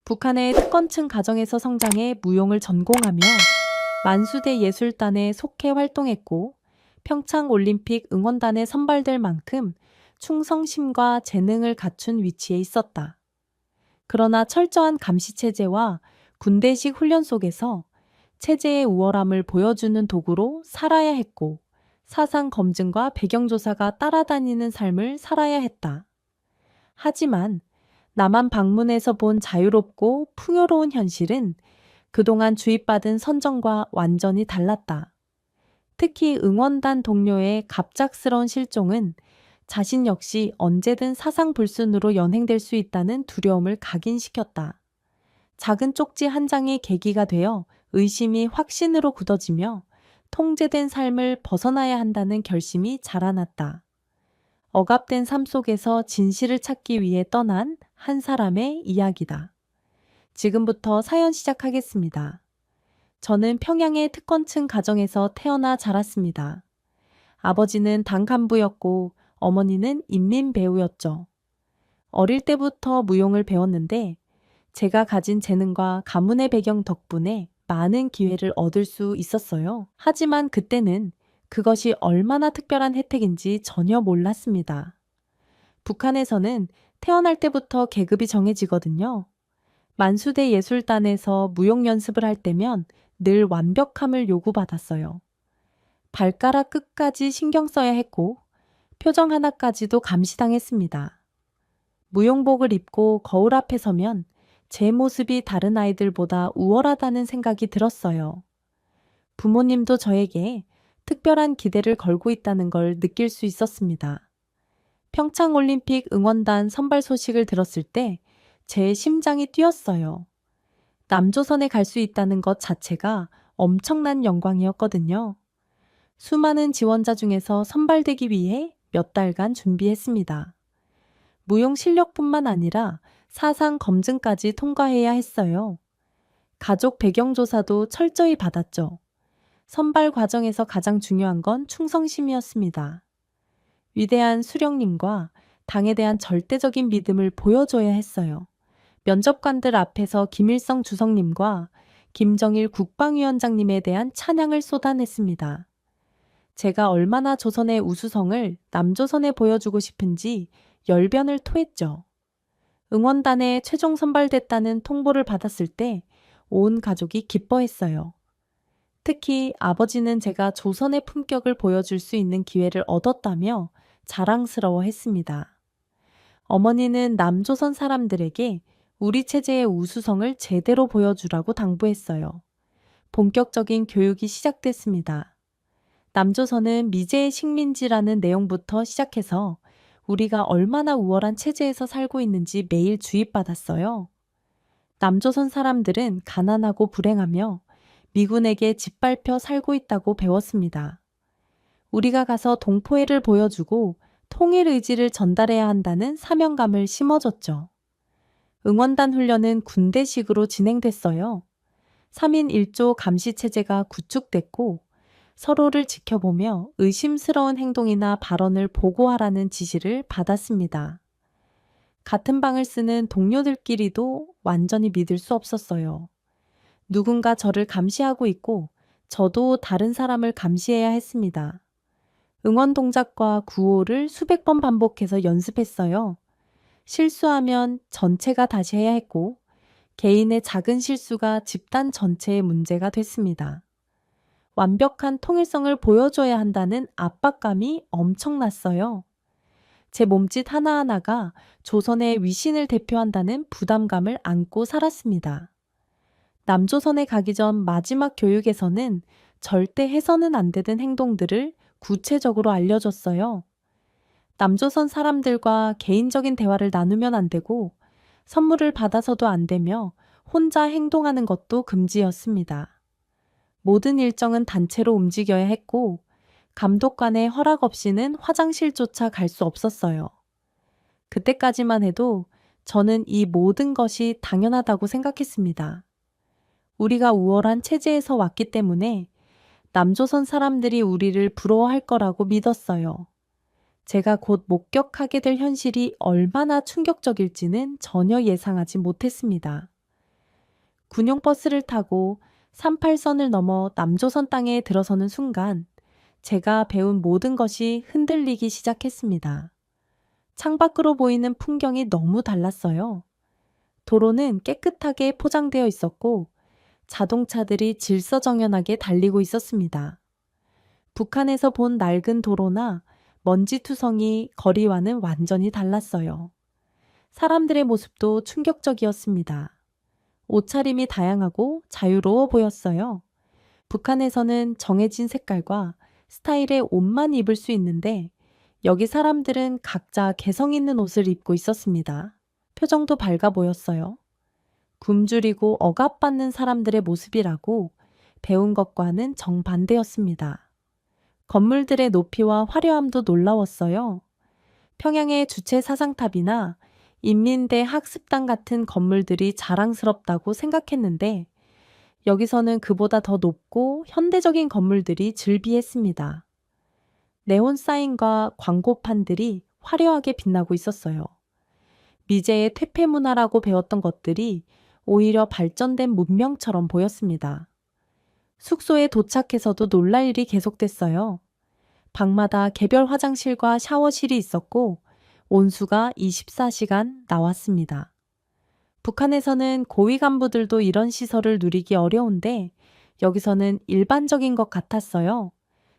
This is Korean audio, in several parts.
북한의 특권층 가정에서 성장해 무용을 전공하며 만수대 예술단에 속해 활동했고 평창올림픽 응원단에 선발될 만큼 충성심과 재능을 갖춘 위치에 있었다. 그러나 철저한 감시체제와 군대식 훈련 속에서 체제의 우월함을 보여주는 도구로 살아야 했고 사상 검증과 배경조사가 따라다니는 삶을 살아야 했다. 하지만 남한 방문에서 본 자유롭고 풍요로운 현실은 그동안 주입받은 선정과 완전히 달랐다. 특히 응원단 동료의 갑작스러운 실종은 자신 역시 언제든 사상불순으로 연행될 수 있다는 두려움을 각인시켰다. 작은 쪽지 한 장이 계기가 되어 의심이 확신으로 굳어지며 통제된 삶을 벗어나야 한다는 결심이 자라났다. 억압된 삶 속에서 진실을 찾기 위해 떠난 한 사람의 이야기다. 지금부터 사연 시작하겠습니다. 저는 평양의 특권층 가정에서 태어나 자랐습니다. 아버지는 당 간부였고 어머니는 인민 배우였죠. 어릴 때부터 무용을 배웠는데 제가 가진 재능과 가문의 배경 덕분에 많은 기회를 얻을 수 있었어요. 하지만 그때는 그것이 얼마나 특별한 혜택인지 전혀 몰랐습니다. 북한에서는 태어날 때부터 계급이 정해지거든요. 만수대 예술단에서 무용 연습을 할 때면 늘 완벽함을 요구받았어요. 발가락 끝까지 신경 써야 했고 표정 하나까지도 감시당했습니다. 무용복을 입고 거울 앞에 서면 제 모습이 다른 아이들보다 우월하다는 생각이 들었어요. 부모님도 저에게 특별한 기대를 걸고 있다는 걸 느낄 수 있었습니다. 평창올림픽 응원단 선발 소식을 들었을 때 제 심장이 뛰었어요. 남조선에 갈 수 있다는 것 자체가 엄청난 영광이었거든요. 수많은 지원자 중에서 선발되기 위해 몇 달간 준비했습니다. 무용 실력뿐만 아니라 사상 검증까지 통과해야 했어요. 가족 배경 조사도 철저히 받았죠. 선발 과정에서 가장 중요한 건 충성심이었습니다. 위대한 수령님과 당에 대한 절대적인 믿음을 보여줘야 했어요. 면접관들 앞에서 김일성 주석님과 김정일 국방위원장님에 대한 찬양을 쏟아냈습니다. 제가 얼마나 조선의 우수성을 남조선에 보여주고 싶은지 열변을 토했죠. 응원단에 최종 선발됐다는 통보를 받았을 때 온 가족이 기뻐했어요. 특히 아버지는 제가 조선의 품격을 보여줄 수 있는 기회를 얻었다며 자랑스러워했습니다. 어머니는 남조선 사람들에게 우리 체제의 우수성을 제대로 보여주라고 당부했어요. 본격적인 교육이 시작됐습니다. 남조선은 미제의 식민지라는 내용부터 시작해서 우리가 얼마나 우월한 체제에서 살고 있는지 매일 주입받았어요. 남조선 사람들은 가난하고 불행하며 미군에게 짓밟혀 살고 있다고 배웠습니다. 우리가 가서 동포애를 보여주고 통일 의지를 전달해야 한다는 사명감을 심어줬죠. 응원단 훈련은 군대식으로 진행됐어요. 3인 1조 감시체제가 구축됐고 서로를 지켜보며 의심스러운 행동이나 발언을 보고하라는 지시를 받았습니다. 같은 방을 쓰는 동료들끼리도 완전히 믿을 수 없었어요. 누군가 저를 감시하고 있고 저도 다른 사람을 감시해야 했습니다. 응원 동작과 구호를 수백 번 반복해서 연습했어요. 실수하면 전체가 다시 해야 했고 개인의 작은 실수가 집단 전체의 문제가 됐습니다. 완벽한 통일성을 보여줘야 한다는 압박감이 엄청났어요. 제 몸짓 하나하나가 조선의 위신을 대표한다는 부담감을 안고 살았습니다. 남조선에 가기 전 마지막 교육에서는 절대 해서는 안 되는 행동들을 구체적으로 알려줬어요. 남조선 사람들과 개인적인 대화를 나누면 안 되고 선물을 받아서도 안 되며 혼자 행동하는 것도 금지였습니다. 모든 일정은 단체로 움직여야 했고 감독관의 허락 없이는 화장실조차 갈 수 없었어요. 그때까지만 해도 저는 이 모든 것이 당연하다고 생각했습니다. 우리가 우월한 체제에서 왔기 때문에 남조선 사람들이 우리를 부러워할 거라고 믿었어요. 제가 곧 목격하게 될 현실이 얼마나 충격적일지는 전혀 예상하지 못했습니다. 군용 버스를 타고 38선을 넘어 남조선 땅에 들어서는 순간 제가 배운 모든 것이 흔들리기 시작했습니다. 창밖으로 보이는 풍경이 너무 달랐어요. 도로는 깨끗하게 포장되어 있었고 자동차들이 질서정연하게 달리고 있었습니다. 북한에서 본 낡은 도로나 먼지투성이 거리와는 완전히 달랐어요. 사람들의 모습도 충격적이었습니다. 옷차림이 다양하고 자유로워 보였어요. 북한에서는 정해진 색깔과 스타일의 옷만 입을 수 있는데 여기 사람들은 각자 개성 있는 옷을 입고 있었습니다. 표정도 밝아 보였어요. 굶주리고 억압받는 사람들의 모습이라고 배운 것과는 정반대였습니다. 건물들의 높이와 화려함도 놀라웠어요. 평양의 주체 사상탑이나 인민대 학습당 같은 건물들이 자랑스럽다고 생각했는데 여기서는 그보다 더 높고 현대적인 건물들이 즐비했습니다. 네온 사인과 광고판들이 화려하게 빛나고 있었어요. 미제의 퇴폐 문화라고 배웠던 것들이 오히려 발전된 문명처럼 보였습니다. 숙소에 도착해서도 놀랄 일이 계속됐어요. 방마다 개별 화장실과 샤워실이 있었고 온수가 24시간 나왔습니다. 북한에서는 고위 간부들도 이런 시설을 누리기 어려운데 여기서는 일반적인 것 같았어요.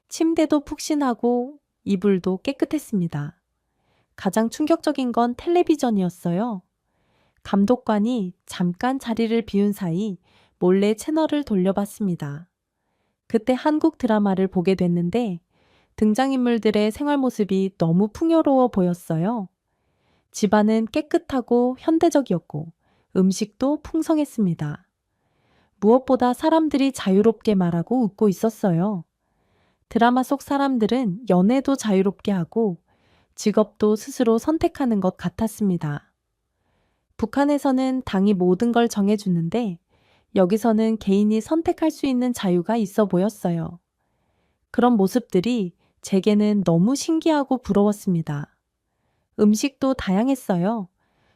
침대도 푹신하고 이불도 깨끗했습니다. 가장 충격적인 건 텔레비전이었어요. 감독관이 잠깐 자리를 비운 사이 몰래 채널을 돌려봤습니다. 그때 한국 드라마를 보게 됐는데 등장인물들의 생활 모습이 너무 풍요로워 보였어요. 집안은 깨끗하고 현대적이었고 음식도 풍성했습니다. 무엇보다 사람들이 자유롭게 말하고 웃고 있었어요. 드라마 속 사람들은 연애도 자유롭게 하고 직업도 스스로 선택하는 것 같았습니다. 북한에서는 당이 모든 걸 정해주는데 여기서는 개인이 선택할 수 있는 자유가 있어 보였어요. 그런 모습들이 제게는 너무 신기하고 부러웠습니다. 음식도 다양했어요.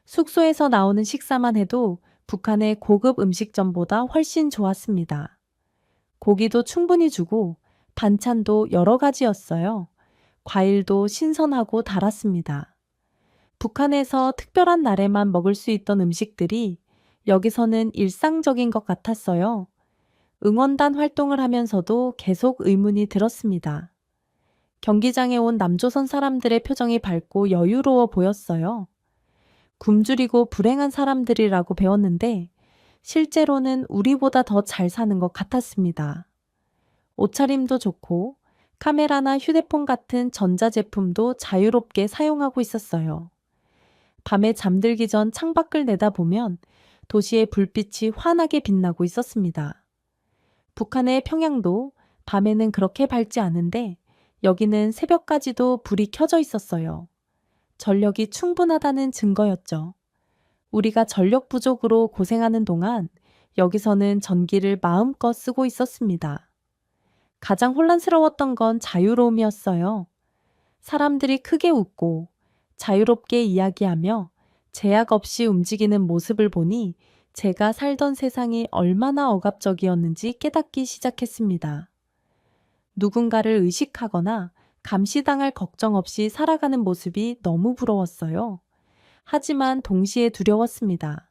숙소에서 나오는 식사만 해도 북한의 고급 음식점보다 훨씬 좋았습니다. 고기도 충분히 주고 반찬도 여러 가지였어요. 과일도 신선하고 달았습니다. 북한에서 특별한 날에만 먹을 수 있던 음식들이 여기서는 일상적인 것 같았어요. 응원단 활동을 하면서도 계속 의문이 들었습니다. 경기장에 온 남조선 사람들의 표정이 밝고 여유로워 보였어요. 굶주리고 불행한 사람들이라고 배웠는데 실제로는 우리보다 더 잘 사는 것 같았습니다. 옷차림도 좋고 카메라나 휴대폰 같은 전자제품도 자유롭게 사용하고 있었어요. 밤에 잠들기 전 창밖을 내다보면 도시의 불빛이 환하게 빛나고 있었습니다. 북한의 평양도 밤에는 그렇게 밝지 않은데 여기는 새벽까지도 불이 켜져 있었어요. 전력이 충분하다는 증거였죠. 우리가 전력 부족으로 고생하는 동안 여기서는 전기를 마음껏 쓰고 있었습니다. 가장 혼란스러웠던 건 자유로움이었어요. 사람들이 크게 웃고 자유롭게 이야기하며 제약 없이 움직이는 모습을 보니 제가 살던 세상이 얼마나 억압적이었는지 깨닫기 시작했습니다. 누군가를 의식하거나 감시당할 걱정 없이 살아가는 모습이 너무 부러웠어요. 하지만 동시에 두려웠습니다.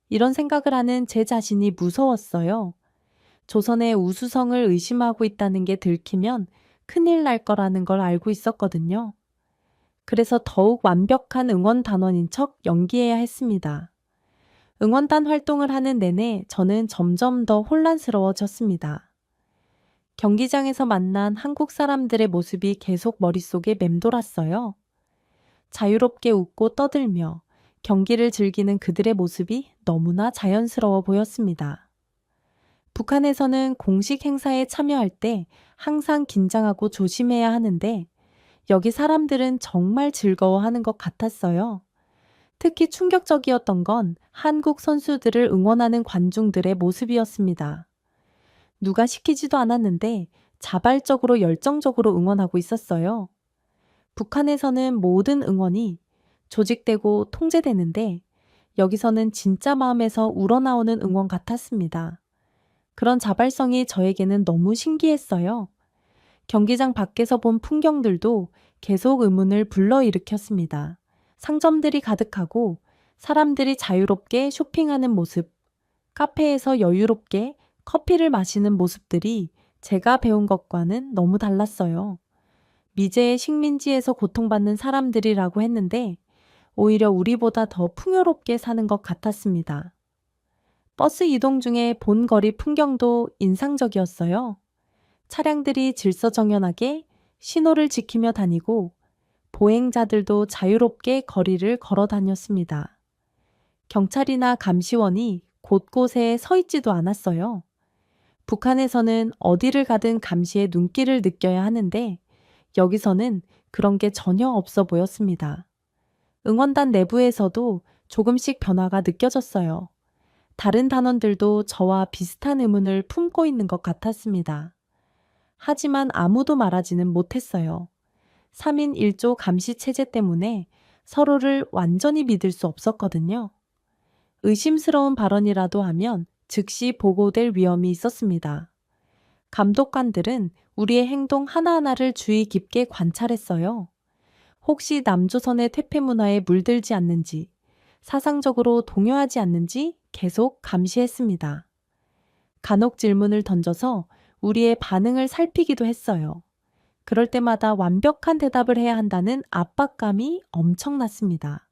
이런 생각을 하는 제 자신이 무서웠어요. 조선의 우수성을 의심하고 있다는 게 들키면 큰일 날 거라는 걸 알고 있었거든요. 그래서 더욱 완벽한 응원단원인 척 연기해야 했습니다. 응원단 활동을 하는 내내 저는 점점 더 혼란스러워졌습니다. 경기장에서 만난 한국 사람들의 모습이 계속 머릿속에 맴돌았어요. 자유롭게 웃고 떠들며 경기를 즐기는 그들의 모습이 너무나 자연스러워 보였습니다. 북한에서는 공식 행사에 참여할 때 항상 긴장하고 조심해야 하는데 여기 사람들은 정말 즐거워하는 것 같았어요. 특히 충격적이었던 건 한국 선수들을 응원하는 관중들의 모습이었습니다. 누가 시키지도 않았는데 자발적으로 열정적으로 응원하고 있었어요. 북한에서는 모든 응원이 조직되고 통제되는데 여기서는 진짜 마음에서 우러나오는 응원 같았습니다. 그런 자발성이 저에게는 너무 신기했어요. 경기장 밖에서 본 풍경들도 계속 의문을 불러일으켰습니다. 상점들이 가득하고 사람들이 자유롭게 쇼핑하는 모습, 카페에서 여유롭게 커피를 마시는 모습들이 제가 배운 것과는 너무 달랐어요. 미제의 식민지에서 고통받는 사람들이라고 했는데 오히려 우리보다 더 풍요롭게 사는 것 같았습니다. 버스 이동 중에 본 거리 풍경도 인상적이었어요. 차량들이 질서정연하게 신호를 지키며 다니고 보행자들도 자유롭게 거리를 걸어 다녔습니다. 경찰이나 감시원이 곳곳에 서 있지도 않았어요. 북한에서는 어디를 가든 감시의 눈길을 느껴야 하는데 여기서는 그런 게 전혀 없어 보였습니다. 응원단 내부에서도 조금씩 변화가 느껴졌어요. 다른 단원들도 저와 비슷한 의문을 품고 있는 것 같았습니다. 하지만 아무도 말하지는 못했어요. 3인 1조 감시 체제 때문에 서로를 완전히 믿을 수 없었거든요. 의심스러운 발언이라도 하면 즉시 보고될 위험이 있었습니다. 감독관들은 우리의 행동 하나하나를 주의 깊게 관찰했어요. 혹시 남조선의 퇴폐 문화에 물들지 않는지, 사상적으로 동요하지 않는지 계속 감시했습니다. 간혹 질문을 던져서 우리의 반응을 살피기도 했어요. 그럴 때마다 완벽한 대답을 해야 한다는 압박감이 엄청났습니다.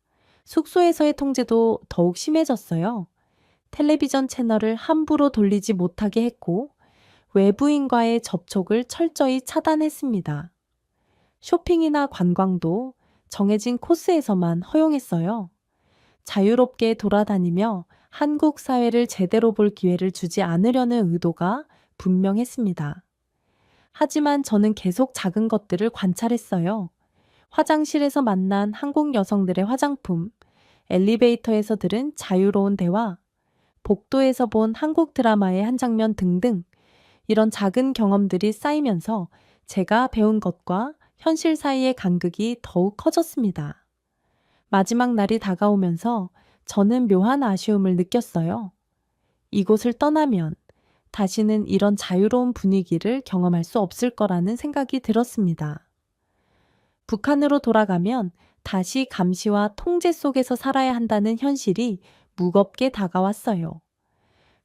숙소에서의 통제도 더욱 심해졌어요. 텔레비전 채널을 함부로 돌리지 못하게 했고 외부인과의 접촉을 철저히 차단했습니다. 쇼핑이나 관광도 정해진 코스에서만 허용했어요. 자유롭게 돌아다니며 한국 사회를 제대로 볼 기회를 주지 않으려는 의도가 분명했습니다. 하지만 저는 계속 작은 것들을 관찰했어요. 화장실에서 만난 한국 여성들의 화장품, 엘리베이터에서 들은 자유로운 대화, 복도에서 본 한국 드라마의 한 장면 등등 이런 작은 경험들이 쌓이면서 제가 배운 것과 현실 사이의 간극이 더욱 커졌습니다. 마지막 날이 다가오면서 저는 묘한 아쉬움을 느꼈어요. 이곳을 떠나면 다시는 이런 자유로운 분위기를 경험할 수 없을 거라는 생각이 들었습니다. 북한으로 돌아가면 다시 감시와 통제 속에서 살아야 한다는 현실이 무겁게 다가왔어요.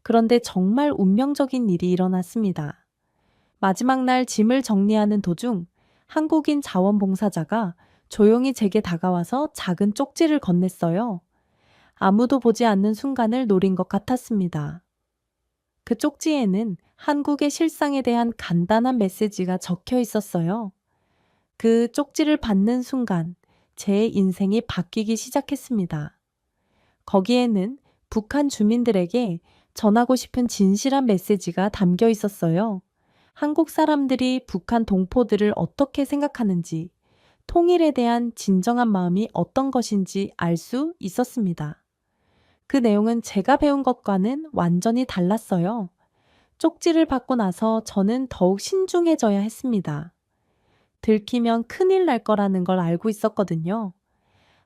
그런데 정말 운명적인 일이 일어났습니다. 마지막 날 짐을 정리하는 도중 한국인 자원봉사자가 조용히 제게 다가와서 작은 쪽지를 건넸어요. 아무도 보지 않는 순간을 노린 것 같았습니다. 그 쪽지에는 한국의 실상에 대한 간단한 메시지가 적혀 있었어요. 그 쪽지를 받는 순간 제 인생이 바뀌기 시작했습니다. 거기에는 북한 주민들에게 전하고 싶은 진실한 메시지가 담겨 있었어요. 한국 사람들이 북한 동포들을 어떻게 생각하는지, 통일에 대한 진정한 마음이 어떤 것인지 알 수 있었습니다. 그 내용은 제가 배운 것과는 완전히 달랐어요. 쪽지를 받고 나서 저는 더욱 신중해져야 했습니다. 들키면 큰일 날 거라는 걸 알고 있었거든요.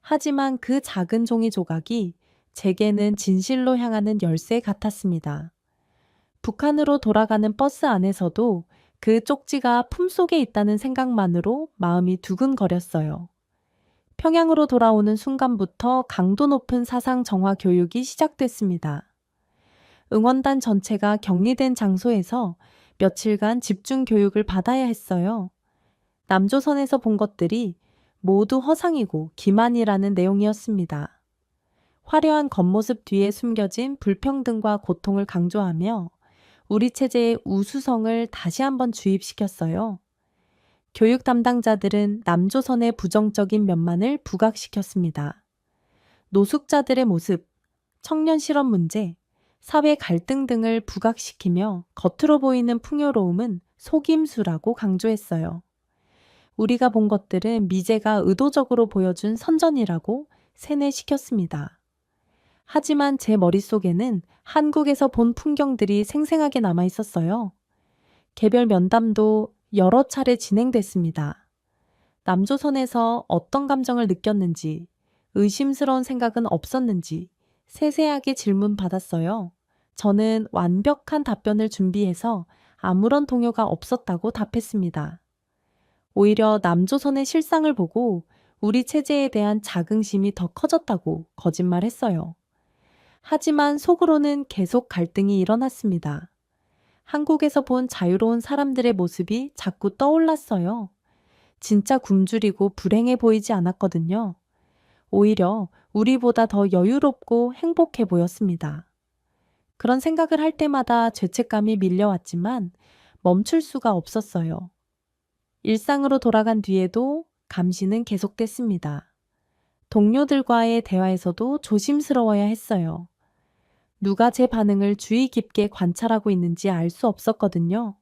하지만 그 작은 종이 조각이 제게는 진실로 향하는 열쇠 같았습니다. 북한으로 돌아가는 버스 안에서도 그 쪽지가 품속에 있다는 생각만으로 마음이 두근거렸어요. 평양으로 돌아오는 순간부터 강도 높은 사상 정화 교육이 시작됐습니다. 응원단 전체가 격리된 장소에서 며칠간 집중 교육을 받아야 했어요. 남조선에서 본 것들이 모두 허상이고 기만이라는 내용이었습니다. 화려한 겉모습 뒤에 숨겨진 불평등과 고통을 강조하며 우리 체제의 우수성을 다시 한번 주입시켰어요. 교육 담당자들은 남조선의 부정적인 면만을 부각시켰습니다. 노숙자들의 모습, 청년 실업 문제, 사회 갈등 등을 부각시키며 겉으로 보이는 풍요로움은 속임수라고 강조했어요. 우리가 본 것들은 미제가 의도적으로 보여준 선전이라고 세뇌시켰습니다. 하지만 제 머릿속에는 한국에서 본 풍경들이 생생하게 남아 있었어요. 개별 면담도 여러 차례 진행됐습니다. 남조선에서 어떤 감정을 느꼈는지, 의심스러운 생각은 없었는지, 세세하게 질문받았어요. 저는 완벽한 답변을 준비해서 아무런 동요가 없었다고 답했습니다. 오히려 남조선의 실상을 보고 우리 체제에 대한 자긍심이 더 커졌다고 거짓말했어요. 하지만 속으로는 계속 갈등이 일어났습니다. 한국에서 본 자유로운 사람들의 모습이 자꾸 떠올랐어요. 진짜 굶주리고 불행해 보이지 않았거든요. 오히려 우리보다 더 여유롭고 행복해 보였습니다. 그런 생각을 할 때마다 죄책감이 밀려왔지만 멈출 수가 없었어요. 일상으로 돌아간 뒤에도 감시는 계속됐습니다. 동료들과의 대화에서도 조심스러워야 했어요. 누가 제 반응을 주의 깊게 관찰하고 있는지 알 수 없었거든요.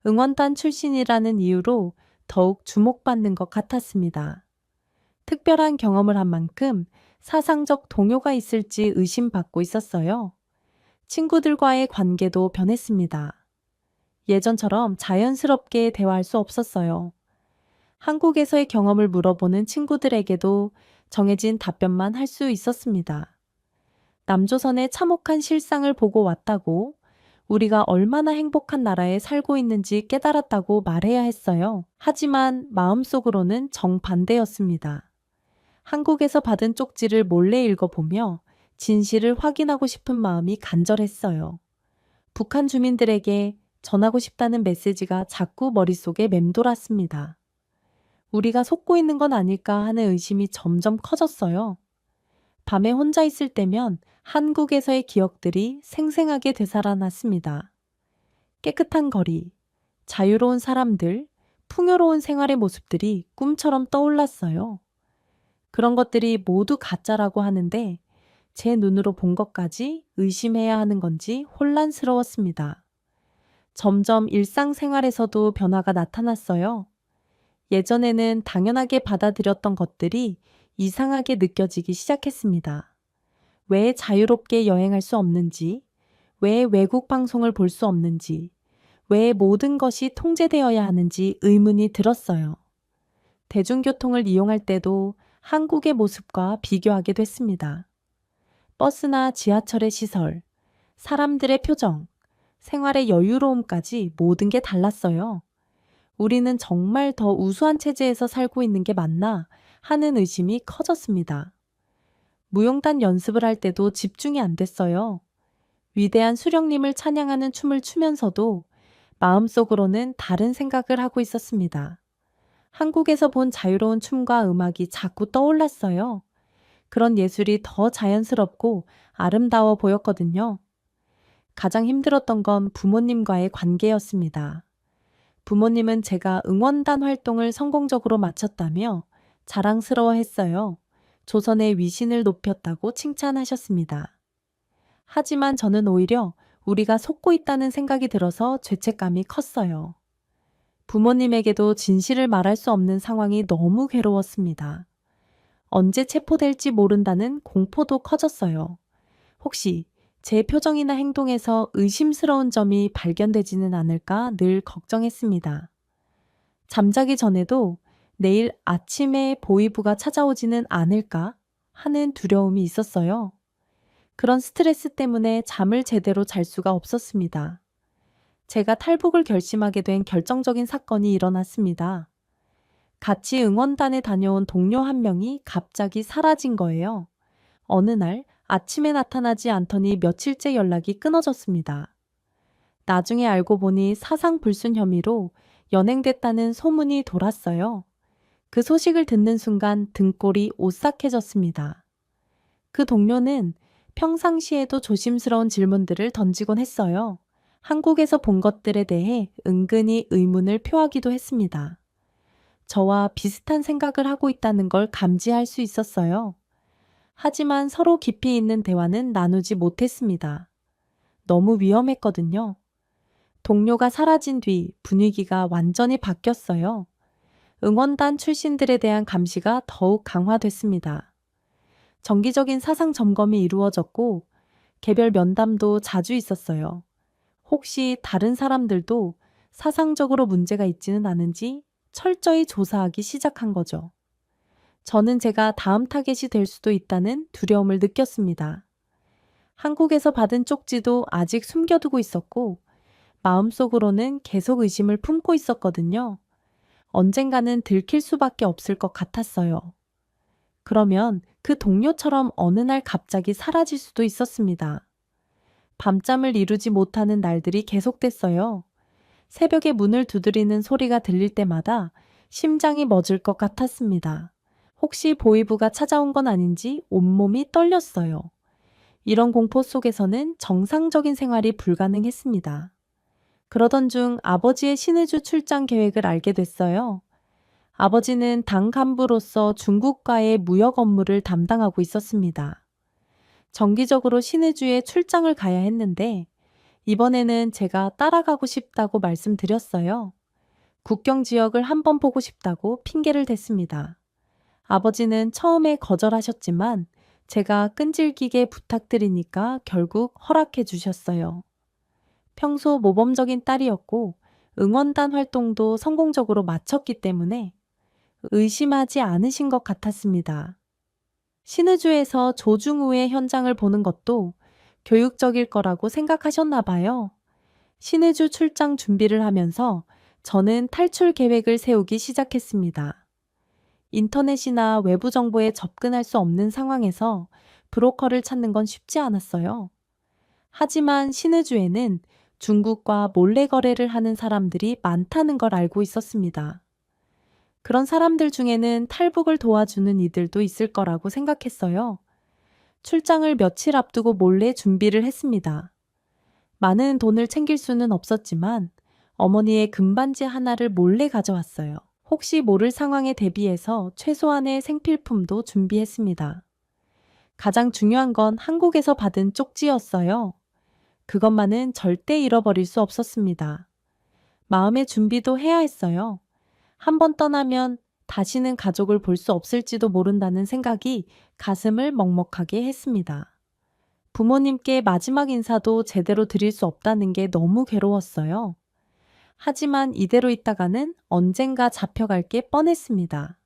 응원단 출신이라는 이유로 더욱 주목받는 것 같았습니다. 특별한 경험을 한 만큼 사상적 동요가 있을지 의심받고 있었어요. 친구들과의 관계도 변했습니다. 예전처럼 자연스럽게 대화할 수 없었어요. 한국에서의 경험을 물어보는 친구들에게도 정해진 답변만 할 수 있었습니다. 남조선의 참혹한 실상을 보고 왔다고, 우리가 얼마나 행복한 나라에 살고 있는지 깨달았다고 말해야 했어요. 하지만 마음속으로는 정반대였습니다. 한국에서 받은 쪽지를 몰래 읽어보며 진실을 확인하고 싶은 마음이 간절했어요. 북한 주민들에게 전하고 싶다는 메시지가 자꾸 머릿속에 맴돌았습니다. 우리가 속고 있는 건 아닐까 하는 의심이 점점 커졌어요. 밤에 혼자 있을 때면 한국에서의 기억들이 생생하게 되살아났습니다. 깨끗한 거리, 자유로운 사람들, 풍요로운 생활의 모습들이 꿈처럼 떠올랐어요. 그런 것들이 모두 가짜라고 하는데 제 눈으로 본 것까지 의심해야 하는 건지 혼란스러웠습니다. 점점 일상생활에서도 변화가 나타났어요. 예전에는 당연하게 받아들였던 것들이 이상하게 느껴지기 시작했습니다. 왜 자유롭게 여행할 수 없는지, 왜 외국 방송을 볼 수 없는지, 왜 모든 것이 통제되어야 하는지 의문이 들었어요. 대중교통을 이용할 때도 한국의 모습과 비교하게 됐습니다. 버스나 지하철의 시설, 사람들의 표정, 생활의 여유로움까지 모든 게 달랐어요. 우리는 정말 더 우수한 체제에서 살고 있는 게 맞나 하는 의심이 커졌습니다. 무용단 연습을 할 때도 집중이 안 됐어요. 위대한 수령님을 찬양하는 춤을 추면서도 마음속으로는 다른 생각을 하고 있었습니다. 한국에서 본 자유로운 춤과 음악이 자꾸 떠올랐어요. 그런 예술이 더 자연스럽고 아름다워 보였거든요. 가장 힘들었던 건 부모님과의 관계였습니다. 부모님은 제가 응원단 활동을 성공적으로 마쳤다며 자랑스러워했어요. 조선의 위신을 높였다고 칭찬하셨습니다. 하지만 저는 오히려 우리가 속고 있다는 생각이 들어서 죄책감이 컸어요. 부모님에게도 진실을 말할 수 없는 상황이 너무 괴로웠습니다. 언제 체포될지 모른다는 공포도 커졌어요. 혹시 제 표정이나 행동에서 의심스러운 점이 발견되지는 않을까 늘 걱정했습니다. 잠자기 전에도 내일 아침에 보위부가 찾아오지는 않을까 하는 두려움이 있었어요. 그런 스트레스 때문에 잠을 제대로 잘 수가 없었습니다. 제가 탈북을 결심하게 된 결정적인 사건이 일어났습니다. 같이 응원단에 다녀온 동료 한 명이 갑자기 사라진 거예요. 어느 날 아침에 나타나지 않더니 며칠째 연락이 끊어졌습니다. 나중에 알고 보니 사상불순 혐의로 연행됐다는 소문이 돌았어요. 그 소식을 듣는 순간 등골이 오싹해졌습니다. 그 동료는 평상시에도 조심스러운 질문들을 던지곤 했어요. 한국에서 본 것들에 대해 은근히 의문을 표하기도 했습니다. 저와 비슷한 생각을 하고 있다는 걸 감지할 수 있었어요. 하지만 서로 깊이 있는 대화는 나누지 못했습니다. 너무 위험했거든요. 동료가 사라진 뒤 분위기가 완전히 바뀌었어요. 응원단 출신들에 대한 감시가 더욱 강화됐습니다. 정기적인 사상 점검이 이루어졌고 개별 면담도 자주 있었어요. 혹시 다른 사람들도 사상적으로 문제가 있지는 않은지 철저히 조사하기 시작한 거죠. 저는 제가 다음 타겟이 될 수도 있다는 두려움을 느꼈습니다. 한국에서 받은 쪽지도 아직 숨겨두고 있었고, 마음속으로는 계속 의심을 품고 있었거든요. 언젠가는 들킬 수밖에 없을 것 같았어요. 그러면 그 동료처럼 어느 날 갑자기 사라질 수도 있었습니다. 밤잠을 이루지 못하는 날들이 계속됐어요. 새벽에 문을 두드리는 소리가 들릴 때마다 심장이 멎을 것 같았습니다. 혹시 보이부가 찾아온 건 아닌지 온몸이 떨렸어요. 이런 공포 속에서는 정상적인 생활이 불가능했습니다. 그러던 중 아버지의 신의주 출장 계획을 알게 됐어요. 아버지는 당 간부로서 중국과의 무역 업무를 담당하고 있었습니다. 정기적으로 신의주에 출장을 가야 했는데 이번에는 제가 따라가고 싶다고 말씀드렸어요. 국경 지역을 한번 보고 싶다고 핑계를 댔습니다. 아버지는 처음에 거절하셨지만 제가 끈질기게 부탁드리니까 결국 허락해 주셨어요. 평소 모범적인 딸이었고 응원단 활동도 성공적으로 마쳤기 때문에 의심하지 않으신 것 같았습니다. 신의주에서 조중우의 현장을 보는 것도 교육적일 거라고 생각하셨나 봐요. 신의주 출장 준비를 하면서 저는 탈출 계획을 세우기 시작했습니다. 인터넷이나 외부 정보에 접근할 수 없는 상황에서 브로커를 찾는 건 쉽지 않았어요. 하지만 신의주에는 중국과 몰래 거래를 하는 사람들이 많다는 걸 알고 있었습니다. 그런 사람들 중에는 탈북을 도와주는 이들도 있을 거라고 생각했어요. 출장을 며칠 앞두고 몰래 준비를 했습니다. 많은 돈을 챙길 수는 없었지만 어머니의 금반지 하나를 몰래 가져왔어요. 혹시 모를 상황에 대비해서 최소한의 생필품도 준비했습니다. 가장 중요한 건 한국에서 받은 쪽지였어요. 그것만은 절대 잃어버릴 수 없었습니다. 마음의 준비도 해야 했어요. 한번 떠나면 다시는 가족을 볼 수 없을지도 모른다는 생각이 가슴을 먹먹하게 했습니다. 부모님께 마지막 인사도 제대로 드릴 수 없다는 게 너무 괴로웠어요. 하지만 이대로 있다가는 언젠가 잡혀갈 게 뻔했습니다.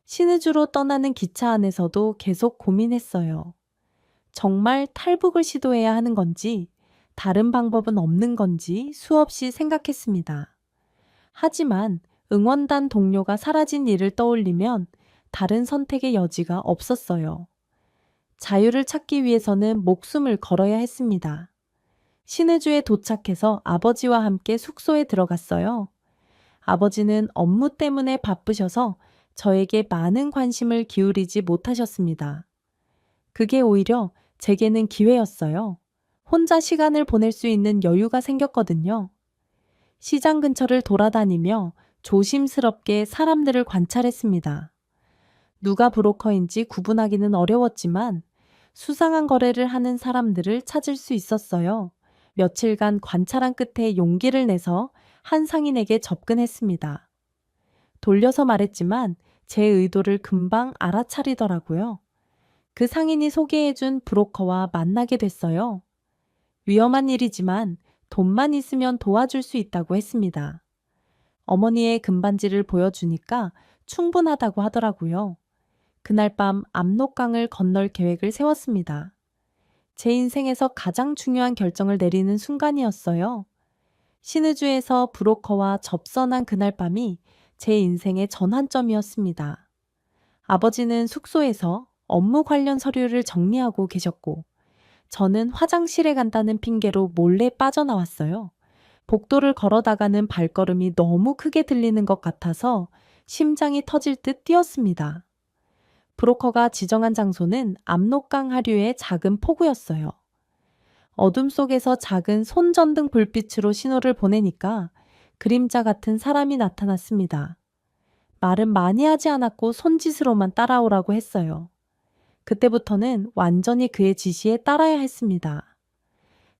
신의주로 떠나는 기차 안에서도 계속 고민했어요. 정말 탈북을 시도해야 하는 건지, 다른 방법은 없는 건지 수없이 생각했습니다. 하지만 응원단 동료가 사라진 일을 떠올리면 다른 선택의 여지가 없었어요. 자유를 찾기 위해서는 목숨을 걸어야 했습니다. 신의주에 도착해서 아버지와 함께 숙소에 들어갔어요. 아버지는 업무 때문에 바쁘셔서 저에게 많은 관심을 기울이지 못하셨습니다. 그게 오히려 제게는 기회였어요. 혼자 시간을 보낼 수 있는 여유가 생겼거든요. 시장 근처를 돌아다니며 조심스럽게 사람들을 관찰했습니다. 누가 브로커인지 구분하기는 어려웠지만 수상한 거래를 하는 사람들을 찾을 수 있었어요. 며칠간 관찰한 끝에 용기를 내서 한 상인에게 접근했습니다. 돌려서 말했지만 제 의도를 금방 알아차리더라고요. 그 상인이 소개해준 브로커와 만나게 됐어요. 위험한 일이지만 돈만 있으면 도와줄 수 있다고 했습니다. 어머니의 금반지를 보여주니까 충분하다고 하더라고요. 그날 밤 압록강을 건널 계획을 세웠습니다. 제 인생에서 가장 중요한 결정을 내리는 순간이었어요. 신의주에서 브로커와 접선한 그날 밤이 제 인생의 전환점이었습니다. 아버지는 숙소에서 업무 관련 서류를 정리하고 계셨고, 저는 화장실에 간다는 핑계로 몰래 빠져나왔어요. 복도를 걸어다가는 발걸음이 너무 크게 들리는 것 같아서 심장이 터질 듯 뛰었습니다. 브로커가 지정한 장소는 압록강 하류의 작은 포구였어요. 어둠 속에서 작은 손전등 불빛으로 신호를 보내니까 그림자 같은 사람이 나타났습니다. 말은 많이 하지 않았고 손짓으로만 따라오라고 했어요. 그때부터는 완전히 그의 지시에 따라야 했습니다.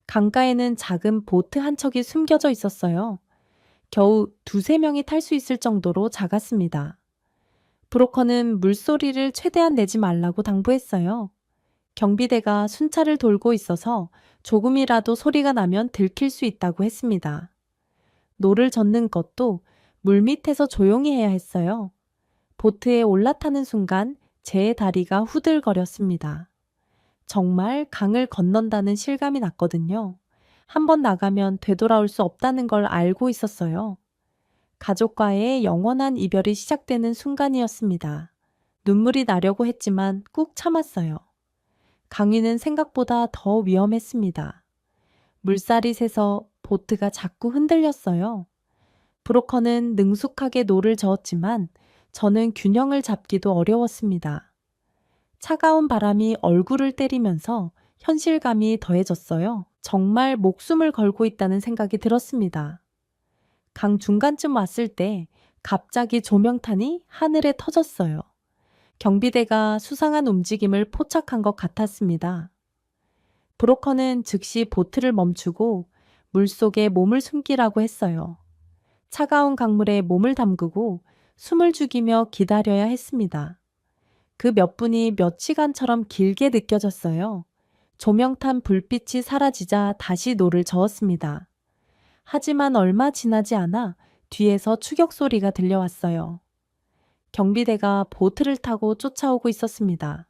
강가에는 작은 보트 한 척이 숨겨져 있었어요. 겨우 두세 명이 탈 수 있을 정도로 작았습니다. 브로커는 물소리를 최대한 내지 말라고 당부했어요. 경비대가 순찰을 돌고 있어서 조금이라도 소리가 나면 들킬 수 있다고 했습니다. 노를 젓는 것도 물 밑에서 조용히 해야 했어요. 보트에 올라타는 순간 제 다리가 후들거렸습니다. 정말 강을 건넌다는 실감이 났거든요. 한번 나가면 되돌아올 수 없다는 걸 알고 있었어요. 가족과의 영원한 이별이 시작되는 순간이었습니다. 눈물이 나려고 했지만 꾹 참았어요. 강위는 생각보다 더 위험했습니다. 물살이 새서 보트가 자꾸 흔들렸어요. 브로커는 능숙하게 노를 저었지만 저는 균형을 잡기도 어려웠습니다. 차가운 바람이 얼굴을 때리면서 현실감이 더해졌어요. 정말 목숨을 걸고 있다는 생각이 들었습니다. 강 중간쯤 왔을 때 갑자기 조명탄이 하늘에 터졌어요. 경비대가 수상한 움직임을 포착한 것 같았습니다. 브로커는 즉시 보트를 멈추고 물속에 몸을 숨기라고 했어요. 차가운 강물에 몸을 담그고 숨을 죽이며 기다려야 했습니다. 그 몇 분이 몇 시간처럼 길게 느껴졌어요. 조명탄 불빛이 사라지자 다시 노를 저었습니다. 하지만 얼마 지나지 않아 뒤에서 추격 소리가 들려왔어요. 경비대가 보트를 타고 쫓아오고 있었습니다.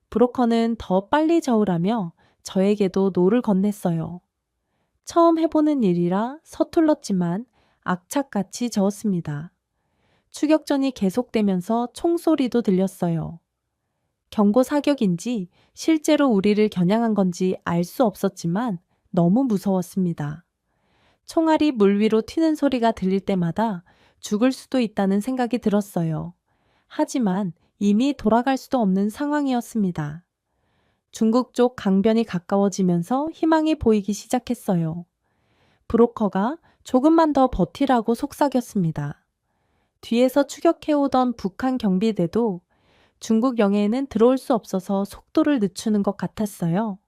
브로커는 더 빨리 저으라며 저에게도 노를 건넸어요. 처음 해보는 일이라 서툴렀지만 악착같이 저었습니다. 추격전이 계속되면서 총소리도 들렸어요. 경고 사격인지 실제로 우리를 겨냥한 건지 알 수 없었지만 너무 무서웠습니다. 총알이 물 위로 튀는 소리가 들릴 때마다 죽을 수도 있다는 생각이 들었어요. 하지만 이미 돌아갈 수도 없는 상황이었습니다. 중국 쪽 강변이 가까워지면서 희망이 보이기 시작했어요. 브로커가 조금만 더 버티라고 속삭였습니다. 뒤에서 추격해오던 북한 경비대도 중국 영해에는 들어올 수 없어서 속도를 늦추는 것 같았어요.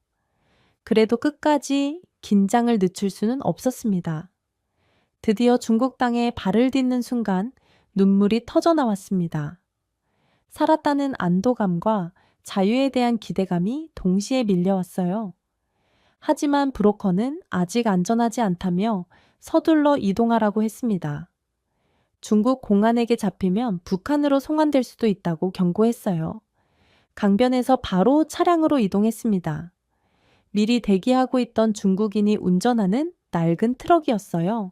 그래도 끝까지 긴장을 늦출 수는 없었습니다. 드디어 중국 땅에 발을 딛는 순간 눈물이 터져 나왔습니다. 살았다는 안도감과 자유에 대한 기대감이 동시에 밀려왔어요. 하지만 브로커는 아직 안전하지 않다며 서둘러 이동하라고 했습니다. 중국 공안에게 잡히면 북한으로 송환될 수도 있다고 경고했어요. 강변에서 바로 차량으로 이동했습니다. 미리 대기하고 있던 중국인이 운전하는 낡은 트럭이었어요.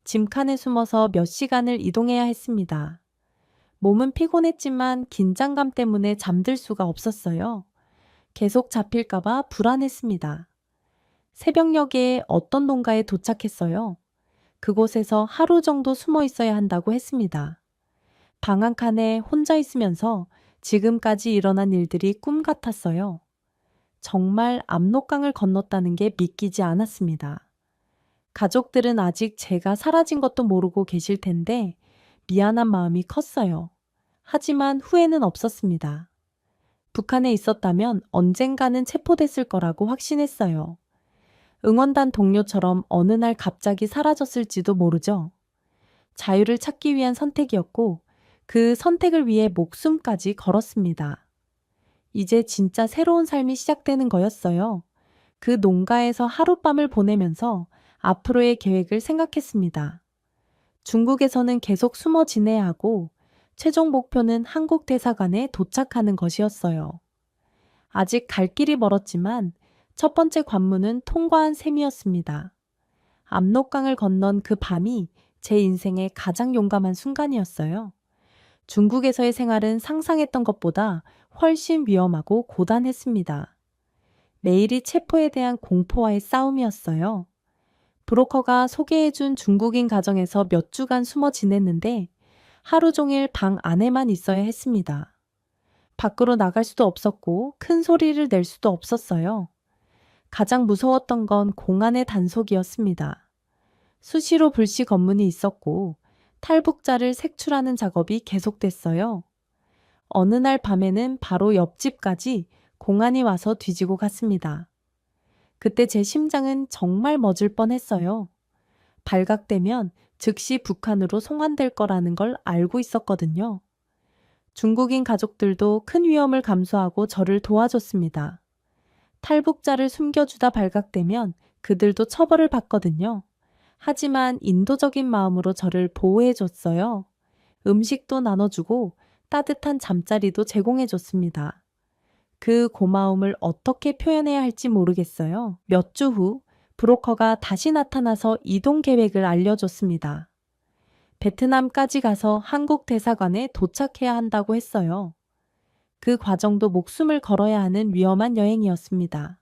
짐칸에 숨어서 몇 시간을 이동해야 했습니다. 몸은 피곤했지만 긴장감 때문에 잠들 수가 없었어요. 계속 잡힐까봐 불안했습니다. 새벽녘에 어떤 농가에 도착했어요. 그곳에서 하루 정도 숨어 있어야 한다고 했습니다. 방 한 칸에 혼자 있으면서 지금까지 일어난 일들이 꿈 같았어요. 정말 압록강을 건넜다는 게 믿기지 않았습니다. 가족들은 아직 제가 사라진 것도 모르고 계실 텐데 미안한 마음이 컸어요. 하지만 후회는 없었습니다. 북한에 있었다면 언젠가는 체포됐을 거라고 확신했어요. 응원단 동료처럼 어느 날 갑자기 사라졌을지도 모르죠. 자유를 찾기 위한 선택이었고 그 선택을 위해 목숨까지 걸었습니다. 이제 진짜 새로운 삶이 시작되는 거였어요. 그 농가에서 하룻밤을 보내면서 앞으로의 계획을 생각했습니다. 중국에서는 계속 숨어 지내야 하고 최종 목표는 한국 대사관에 도착하는 것이었어요. 아직 갈 길이 멀었지만 첫 번째 관문은 통과한 셈이었습니다. 압록강을 건넌 그 밤이 제 인생의 가장 용감한 순간이었어요. 중국에서의 생활은 상상했던 것보다 훨씬 위험하고 고단했습니다. 매일이 체포에 대한 공포와의 싸움이었어요. 브로커가 소개해준 중국인 가정에서 몇 주간 숨어 지냈는데 하루 종일 방 안에만 있어야 했습니다. 밖으로 나갈 수도 없었고 큰 소리를 낼 수도 없었어요. 가장 무서웠던 건 공안의 단속이었습니다. 수시로 불시 검문이 있었고 탈북자를 색출하는 작업이 계속됐어요. 어느 날 밤에는 바로 옆집까지 공안이 와서 뒤지고 갔습니다. 그때 제 심장은 정말 멎을 뻔했어요. 발각되면 즉시 북한으로 송환될 거라는 걸 알고 있었거든요. 중국인 가족들도 큰 위험을 감수하고 저를 도와줬습니다. 탈북자를 숨겨주다 발각되면 그들도 처벌을 받거든요. 하지만 인도적인 마음으로 저를 보호해줬어요. 음식도 나눠주고 따뜻한 잠자리도 제공해줬습니다. 그 고마움을 어떻게 표현해야 할지 모르겠어요. 몇 주 후 브로커가 다시 나타나서 이동 계획을 알려줬습니다. 베트남까지 가서 한국 대사관에 도착해야 한다고 했어요. 그 과정도 목숨을 걸어야 하는 위험한 여행이었습니다.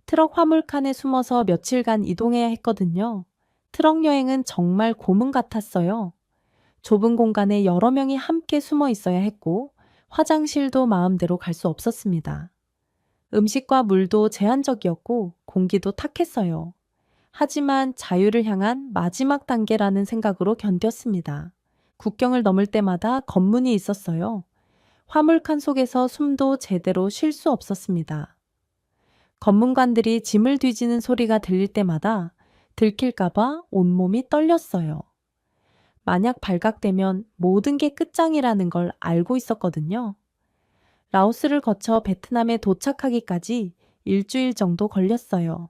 트럭 화물칸에 숨어서 며칠간 이동해야 했거든요. 트럭 여행은 정말 고문 같았어요. 좁은 공간에 여러 명이 함께 숨어 있어야 했고, 화장실도 마음대로 갈 수 없었습니다. 음식과 물도 제한적이었고, 공기도 탁했어요. 하지만 자유를 향한 마지막 단계라는 생각으로 견뎠습니다. 국경을 넘을 때마다 검문이 있었어요. 화물칸 속에서 숨도 제대로 쉴 수 없었습니다. 검문관들이 짐을 뒤지는 소리가 들릴 때마다 들킬까봐 온몸이 떨렸어요. 만약 발각되면 모든 게 끝장이라는 걸 알고 있었거든요. 라오스를 거쳐 베트남에 도착하기까지 일주일 정도 걸렸어요.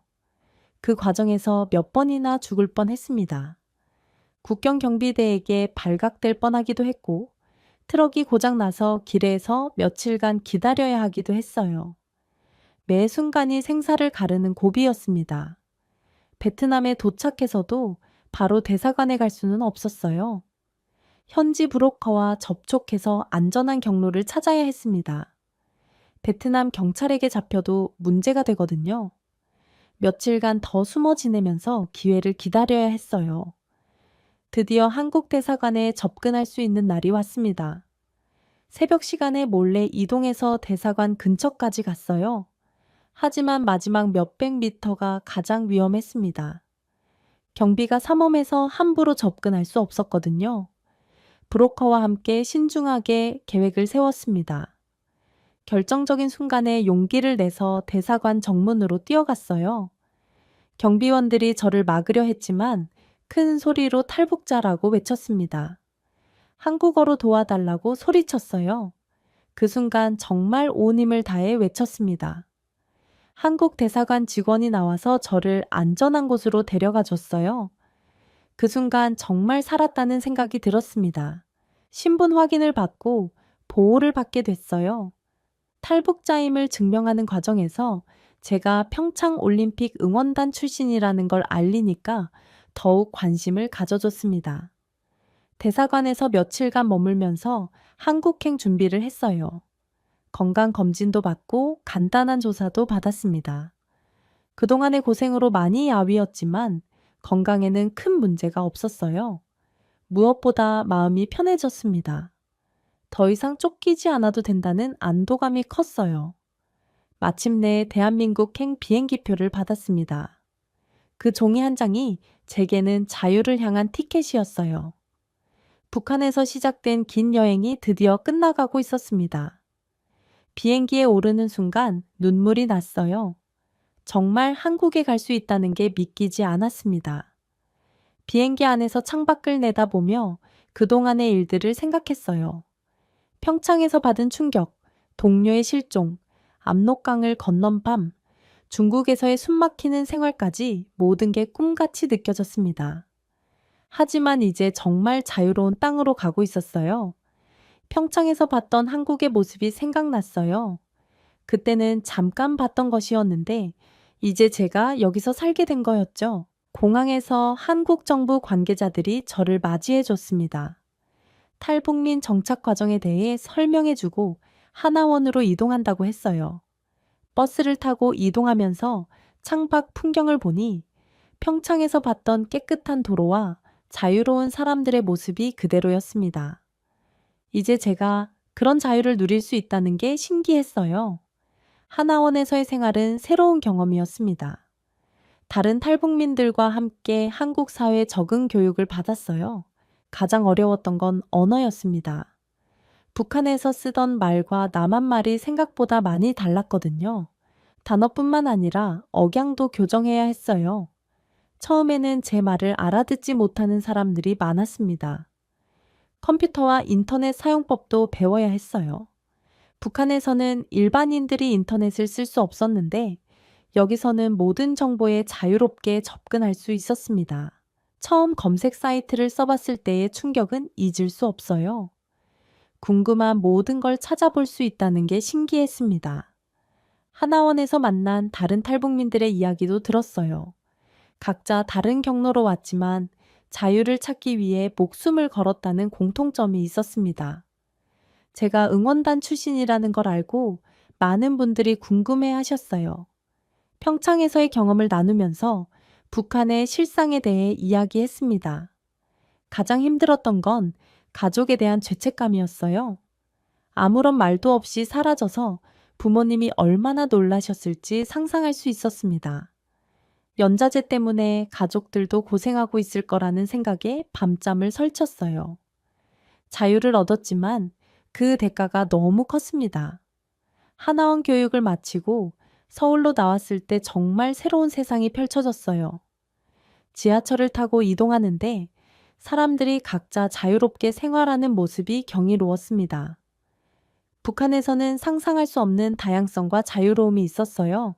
그 과정에서 몇 번이나 죽을 뻔했습니다. 국경 경비대에게 발각될 뻔하기도 했고, 트럭이 고장나서 길에서 며칠간 기다려야 하기도 했어요. 매 순간이 생사를 가르는 고비였습니다. 베트남에 도착해서도 바로 대사관에 갈 수는 없었어요. 현지 브로커와 접촉해서 안전한 경로를 찾아야 했습니다. 베트남 경찰에게 잡혀도 문제가 되거든요. 며칠간 더 숨어 지내면서 기회를 기다려야 했어요. 드디어 한국 대사관에 접근할 수 있는 날이 왔습니다. 새벽 시간에 몰래 이동해서 대사관 근처까지 갔어요. 하지만 마지막 몇백 미터가 가장 위험했습니다. 경비가 삼엄해서 함부로 접근할 수 없었거든요. 브로커와 함께 신중하게 계획을 세웠습니다. 결정적인 순간에 용기를 내서 대사관 정문으로 뛰어갔어요. 경비원들이 저를 막으려 했지만 큰 소리로 탈북자라고 외쳤습니다. 한국어로 도와달라고 소리쳤어요. 그 순간 정말 온 힘을 다해 외쳤습니다. 한국 대사관 직원이 나와서 저를 안전한 곳으로 데려가 줬어요. 그 순간 정말 살았다는 생각이 들었습니다. 신분 확인을 받고 보호를 받게 됐어요. 탈북자임을 증명하는 과정에서 제가 평창 올림픽 응원단 출신이라는 걸 알리니까 더욱 관심을 가져줬습니다. 대사관에서 며칠간 머물면서 한국행 준비를 했어요. 건강검진도 받고 간단한 조사도 받았습니다. 그동안의 고생으로 많이 야위었지만 건강에는 큰 문제가 없었어요. 무엇보다 마음이 편해졌습니다. 더 이상 쫓기지 않아도 된다는 안도감이 컸어요. 마침내 대한민국행 비행기표를 받았습니다. 그 종이 한 장이 제게는 자유를 향한 티켓이었어요. 북한에서 시작된 긴 여행이 드디어 끝나가고 있었습니다. 비행기에 오르는 순간 눈물이 났어요. 정말 한국에 갈 수 있다는 게 믿기지 않았습니다. 비행기 안에서 창밖을 내다보며 그동안의 일들을 생각했어요. 평창에서 받은 충격, 동료의 실종, 압록강을 건넌 밤, 중국에서의 숨막히는 생활까지 모든 게 꿈같이 느껴졌습니다. 하지만 이제 정말 자유로운 땅으로 가고 있었어요. 평창에서 봤던 한국의 모습이 생각났어요. 그때는 잠깐 봤던 것이었는데 이제 제가 여기서 살게 된 거였죠. 공항에서 한국 정부 관계자들이 저를 맞이해 줬습니다. 탈북민 정착 과정에 대해 설명해주고 하나원으로 이동한다고 했어요. 버스를 타고 이동하면서 창밖 풍경을 보니 평창에서 봤던 깨끗한 도로와 자유로운 사람들의 모습이 그대로였습니다. 이제 제가 그런 자유를 누릴 수 있다는 게 신기했어요. 하나원에서의 생활은 새로운 경험이었습니다. 다른 탈북민들과 함께 한국 사회 적응 교육을 받았어요. 가장 어려웠던 건 언어였습니다. 북한에서 쓰던 말과 남한 말이 생각보다 많이 달랐거든요. 단어뿐만 아니라 억양도 교정해야 했어요. 처음에는 제 말을 알아듣지 못하는 사람들이 많았습니다. 컴퓨터와 인터넷 사용법도 배워야 했어요. 북한에서는 일반인들이 인터넷을 쓸 수 없었는데 여기서는 모든 정보에 자유롭게 접근할 수 있었습니다. 처음 검색 사이트를 써봤을 때의 충격은 잊을 수 없어요. 궁금한 모든 걸 찾아볼 수 있다는 게 신기했습니다. 하나원에서 만난 다른 탈북민들의 이야기도 들었어요. 각자 다른 경로로 왔지만 자유를 찾기 위해 목숨을 걸었다는 공통점이 있었습니다. 제가 응원단 출신이라는 걸 알고 많은 분들이 궁금해 하셨어요. 평창에서의 경험을 나누면서 북한의 실상에 대해 이야기했습니다. 가장 힘들었던 건 가족에 대한 죄책감이었어요. 아무런 말도 없이 사라져서 부모님이 얼마나 놀라셨을지 상상할 수 있었습니다. 연자제 때문에 가족들도 고생하고 있을 거라는 생각에 밤잠을 설쳤어요. 자유를 얻었지만 그 대가가 너무 컸습니다. 하나원 교육을 마치고 서울로 나왔을 때 정말 새로운 세상이 펼쳐졌어요. 지하철을 타고 이동하는데 사람들이 각자 자유롭게 생활하는 모습이 경이로웠습니다. 북한에서는 상상할 수 없는 다양성과 자유로움이 있었어요.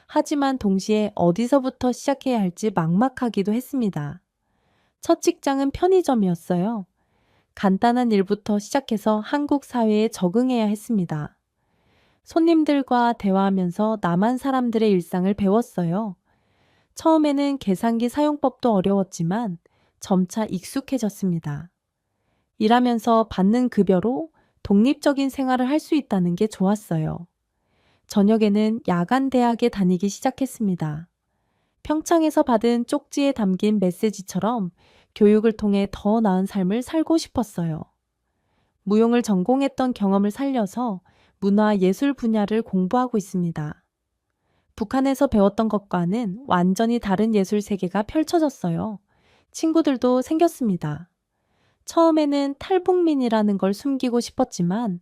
하지만 동시에 어디서부터 시작해야 할지 막막하기도 했습니다. 첫 직장은 편의점이었어요. 간단한 일부터 시작해서 한국 사회에 적응해야 했습니다. 손님들과 대화하면서 남한 사람들의 일상을 배웠어요. 처음에는 계산기 사용법도 어려웠지만 점차 익숙해졌습니다. 일하면서 받는 급여로 독립적인 생활을 할 수 있다는 게 좋았어요. 저녁에는 야간 대학에 다니기 시작했습니다. 평창에서 받은 쪽지에 담긴 메시지처럼 교육을 통해 더 나은 삶을 살고 싶었어요. 무용을 전공했던 경험을 살려서 문화 예술 분야를 공부하고 있습니다. 북한에서 배웠던 것과는 완전히 다른 예술 세계가 펼쳐졌어요. 친구들도 생겼습니다. 처음에는 탈북민이라는 걸 숨기고 싶었지만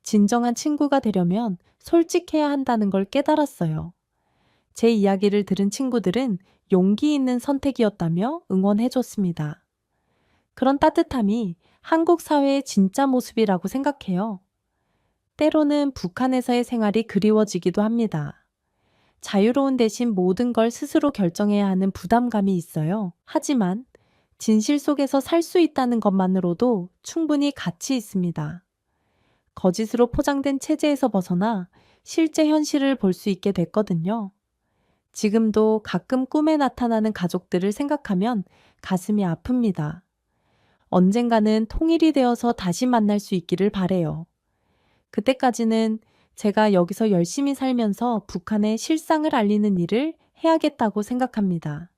진정한 친구가 되려면 솔직해야 한다는 걸 깨달았어요. 제 이야기를 들은 친구들은 용기 있는 선택이었다며 응원해줬습니다. 그런 따뜻함이 한국 사회의 진짜 모습이라고 생각해요. 때로는 북한에서의 생활이 그리워지기도 합니다. 자유로운 대신 모든 걸 스스로 결정해야 하는 부담감이 있어요. 하지만 진실 속에서 살 수 있다는 것만으로도 충분히 가치 있습니다. 거짓으로 포장된 체제에서 벗어나 실제 현실을 볼 수 있게 됐거든요. 지금도 가끔 꿈에 나타나는 가족들을 생각하면 가슴이 아픕니다. 언젠가는 통일이 되어서 다시 만날 수 있기를 바래요. 그때까지는 제가 여기서 열심히 살면서 북한의 실상을 알리는 일을 해야겠다고 생각합니다.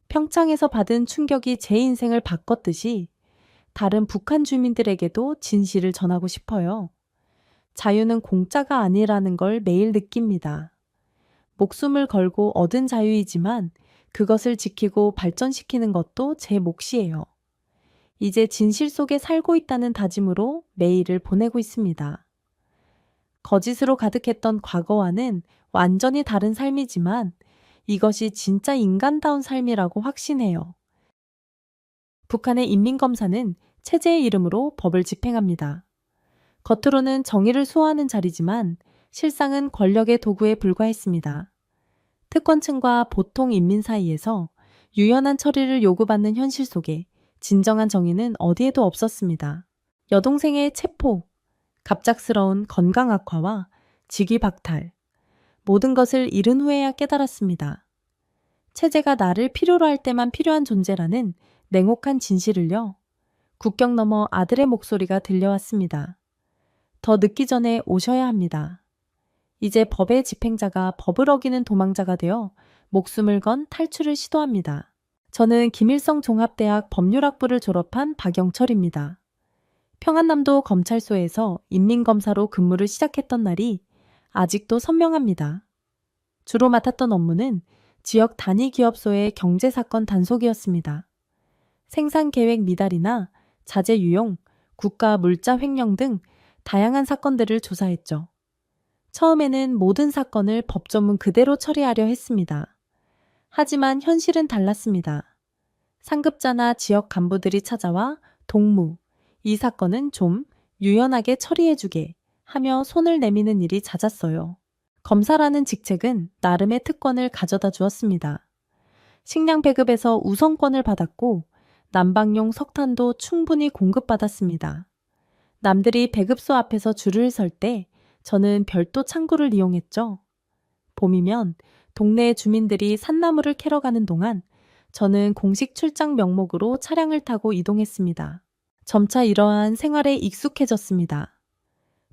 평창에서 받은 충격이 제 인생을 바꿨듯이 다른 북한 주민들에게도 진실을 전하고 싶어요. 자유는 공짜가 아니라는 걸 매일 느낍니다. 목숨을 걸고 얻은 자유이지만 그것을 지키고 발전시키는 것도 제 몫이에요. 이제 진실 속에 살고 있다는 다짐으로 매일을 보내고 있습니다. 거짓으로 가득했던 과거와는 완전히 다른 삶이지만 이것이 진짜 인간다운 삶이라고 확신해요. 북한의 인민검사는 체제의 이름으로 법을 집행합니다. 겉으로는 정의를 수호하는 자리지만 실상은 권력의 도구에 불과했습니다. 특권층과 보통 인민 사이에서 유연한 처리를 요구받는 현실 속에 진정한 정의는 어디에도 없었습니다. 여동생의 체포, 갑작스러운 건강 악화와 직위 박탈, 모든 것을 잃은 후에야 깨달았습니다. 체제가 나를 필요로 할 때만 필요한 존재라는 냉혹한 진실을요. 국경 너머 아들의 목소리가 들려왔습니다. 더 늦기 전에 오셔야 합니다. 이제 법의 집행자가 법을 어기는 도망자가 되어 목숨을 건 탈출을 시도합니다. 저는 김일성 종합대학 법률학부를 졸업한 박영철입니다. 평안남도 검찰소에서 인민검사로 근무를 시작했던 날이 아직도 선명합니다. 주로 맡았던 업무는 지역 단위기업소의 경제사건 단속이었습니다. 생산계획 미달이나 자재 유용, 국가 물자 횡령 등 다양한 사건들을 조사했죠. 처음에는 모든 사건을 법 조문 그대로 처리하려 했습니다. 하지만 현실은 달랐습니다. 상급자나 지역 간부들이 찾아와 동무, 이 사건은 좀 유연하게 처리해주게 하며 손을 내미는 일이 잦았어요. 검사라는 직책은 나름의 특권을 가져다 주었습니다. 식량 배급에서 우선권을 받았고 난방용 석탄도 충분히 공급받았습니다. 남들이 배급소 앞에서 줄을 설 때 저는 별도 창구를 이용했죠. 봄이면 동네 주민들이 산나물을 캐러 가는 동안 저는 공식 출장 명목으로 차량을 타고 이동했습니다. 점차 이러한 생활에 익숙해졌습니다.